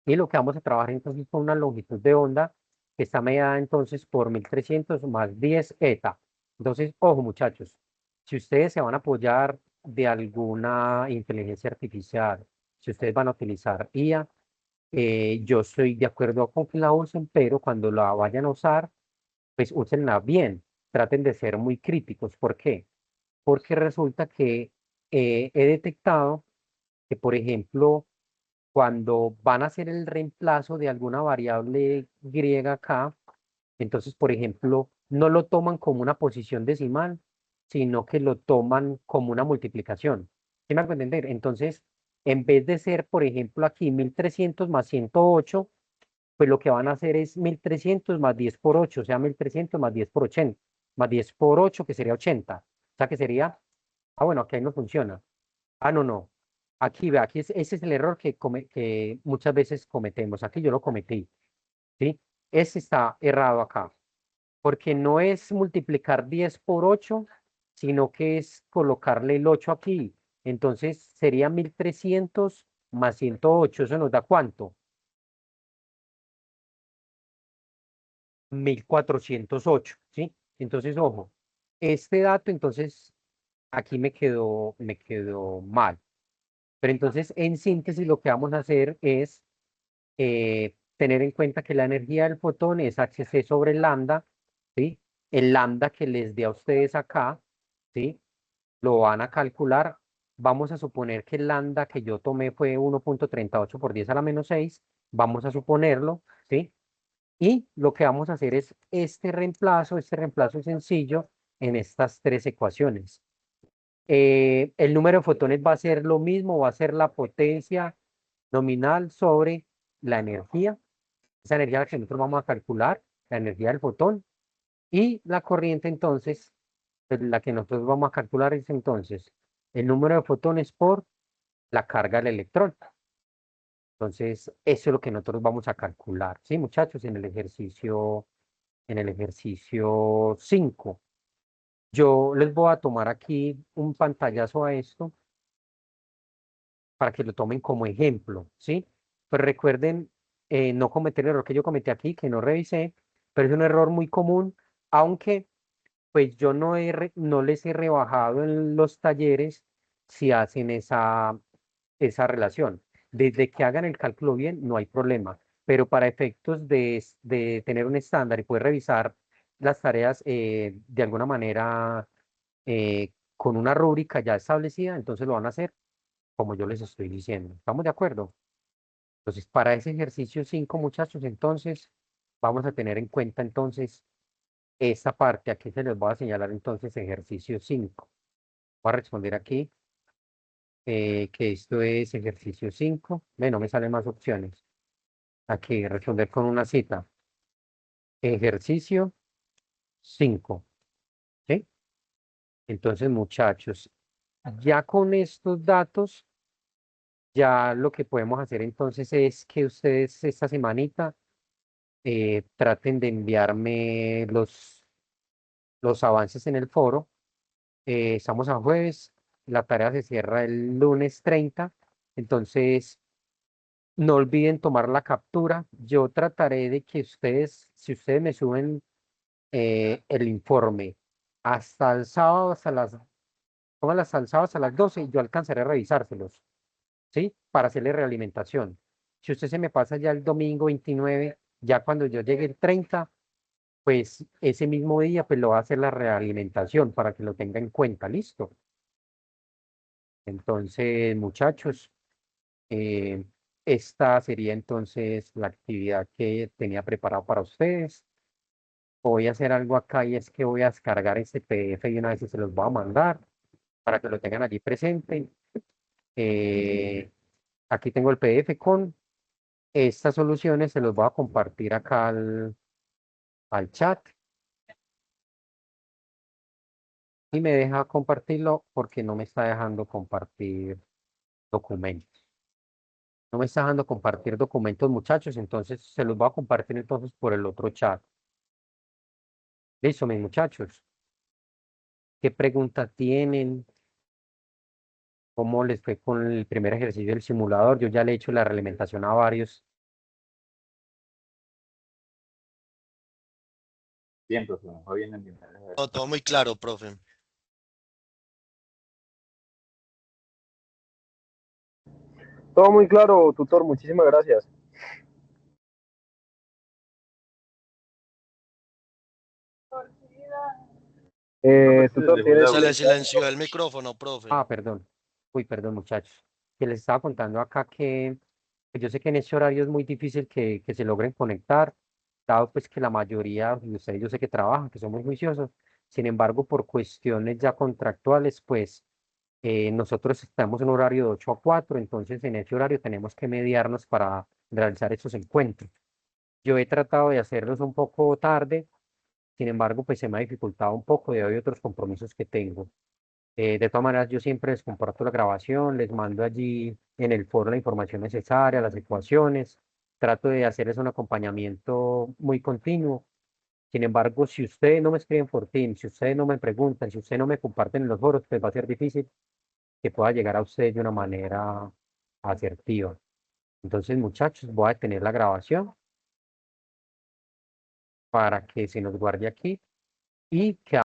y lo que vamos a trabajar entonces con una longitud de onda que está mediada entonces por 1300 más 10 eta. Entonces, ojo muchachos, si ustedes se van a apoyar de alguna inteligencia artificial, si ustedes van a utilizar IA, yo estoy de acuerdo con que la usen, pero cuando la vayan a usar, pues úsenla bien. Traten de ser muy críticos. ¿Por qué? Porque resulta que he detectado que, por ejemplo, cuando van a hacer el reemplazo de alguna variable griega acá, entonces, por ejemplo, no lo toman como una posición decimal, sino que lo toman como una multiplicación. ¿Sí me hago entender? Entonces, en vez de ser, por ejemplo, aquí 1300 más 108, pues lo que van a hacer es 1300 más 10 por 8, o sea, 1300 más 10 por 80, más 10 por 8, que sería 80. O sea, que sería, bueno, aquí ahí no funciona. No, no. Aquí, ve, aquí ese es el error que muchas veces cometemos. Aquí yo lo cometí, ¿sí? Ese está errado acá, porque no es multiplicar 10 por 8, sino que es colocarle el 8 aquí. Entonces sería 1300 más 108. ¿Eso nos da cuánto? 1408, ¿sí? Entonces, ojo, este dato, entonces, aquí me quedó mal. Pero entonces, en síntesis, lo que vamos a hacer es tener en cuenta que la energía del fotón es hc sobre lambda, ¿sí? El lambda que les dé a ustedes acá, ¿sí? Lo van a calcular. Vamos a suponer que el lambda que yo tomé fue 1,38 por 10 a la menos 6. Vamos a suponerlo, ¿sí? Y lo que vamos a hacer es este reemplazo sencillo en estas tres ecuaciones. El número de fotones va a ser lo mismo, va a ser la potencia nominal sobre la energía, esa energía que nosotros vamos a calcular, la energía del fotón, y la corriente entonces, pues, la que nosotros vamos a calcular es entonces el número de fotones por la carga del electrón. Entonces, eso es lo que nosotros vamos a calcular, ¿sí, muchachos? En el ejercicio 5. Yo les voy a tomar aquí un pantallazo a esto para que lo tomen como ejemplo, ¿sí? Pero recuerden no cometer el error que yo cometí aquí, que no revisé, pero es un error muy común, aunque pues yo no les he rebajado en los talleres si hacen esa relación. Desde que hagan el cálculo bien, no hay problema, pero para efectos de tener un estándar y poder revisar las tareas de alguna manera con una rúbrica ya establecida, entonces lo van a hacer como yo les estoy diciendo. ¿Estamos de acuerdo? Entonces, para ese ejercicio 5 muchachos, entonces, vamos a tener en cuenta entonces esta parte. Aquí se les voy a señalar entonces ejercicio 5. Voy a responder aquí que esto es ejercicio 5. No me salen más opciones. Aquí, responder con una cita. Ejercicio 5. ¿Sí? Entonces, muchachos, ya con estos datos, ya lo que podemos hacer entonces es que ustedes esta semanita traten de enviarme los avances en el foro. Estamos a jueves, la tarea se cierra el lunes 30, entonces no olviden tomar la captura. Yo trataré de que ustedes, si ustedes me suben el informe hasta el sábado, pónganlo hasta el sábado hasta las 12 y yo alcanzaré a revisárselos, ¿sí? Para hacerle realimentación. Si usted se me pasa ya el domingo 29, ya cuando yo llegue el 30, pues ese mismo día pues lo va a hacer la realimentación para que lo tenga en cuenta, ¿listo? Entonces, muchachos, eh, esta sería entonces la actividad que tenía preparado para ustedes. Voy a hacer algo acá y es que voy a descargar este PDF y una vez se los voy a mandar para que lo tengan allí presente. Eh, Aquí tengo el PDF con estas soluciones, se los voy a compartir acá al chat y me deja compartirlo porque no me está dejando compartir documentos. No me está dejando compartir documentos, muchachos, entonces se los voy a compartir entonces por el otro chat. Listo, mis muchachos. ¿Qué pregunta tienen? ¿Cómo les fue con el primer ejercicio del simulador? Yo ya le he hecho la realimentación a varios.
Bien, profe, me fue bien en mi primer
No, todo muy claro, profe.
Todo muy claro, tutor, muchísimas gracias. Tutor, ¿tienes
Se le
silenciado?
silenció el micrófono, profe.
Ah, perdón. Uy, perdón, muchachos. Que les estaba contando acá que yo sé que en ese horario es muy difícil que se logren conectar, dado pues que la mayoría de ustedes yo sé que trabajan, que son muy juiciosos. Sin embargo, por cuestiones ya contractuales, pues nosotros estamos en un horario de 8 a 4, entonces en ese horario tenemos que mediarnos para realizar estos encuentros. Yo he tratado de hacerlos un poco tarde, sin embargo, pues se me ha dificultado un poco de hoy otros compromisos que tengo. De todas maneras, yo siempre les comparto la grabación, les mando allí en el foro la información necesaria, las ecuaciones, trato de hacerles un acompañamiento muy continuo. Sin embargo, si ustedes no me escriben por Teams, si ustedes no me preguntan, si ustedes no me comparten en los foros, pues va a ser difícil que pueda llegar a ustedes de una manera asertiva. Entonces, muchachos, voy a detener la grabación para que se nos guarde aquí y que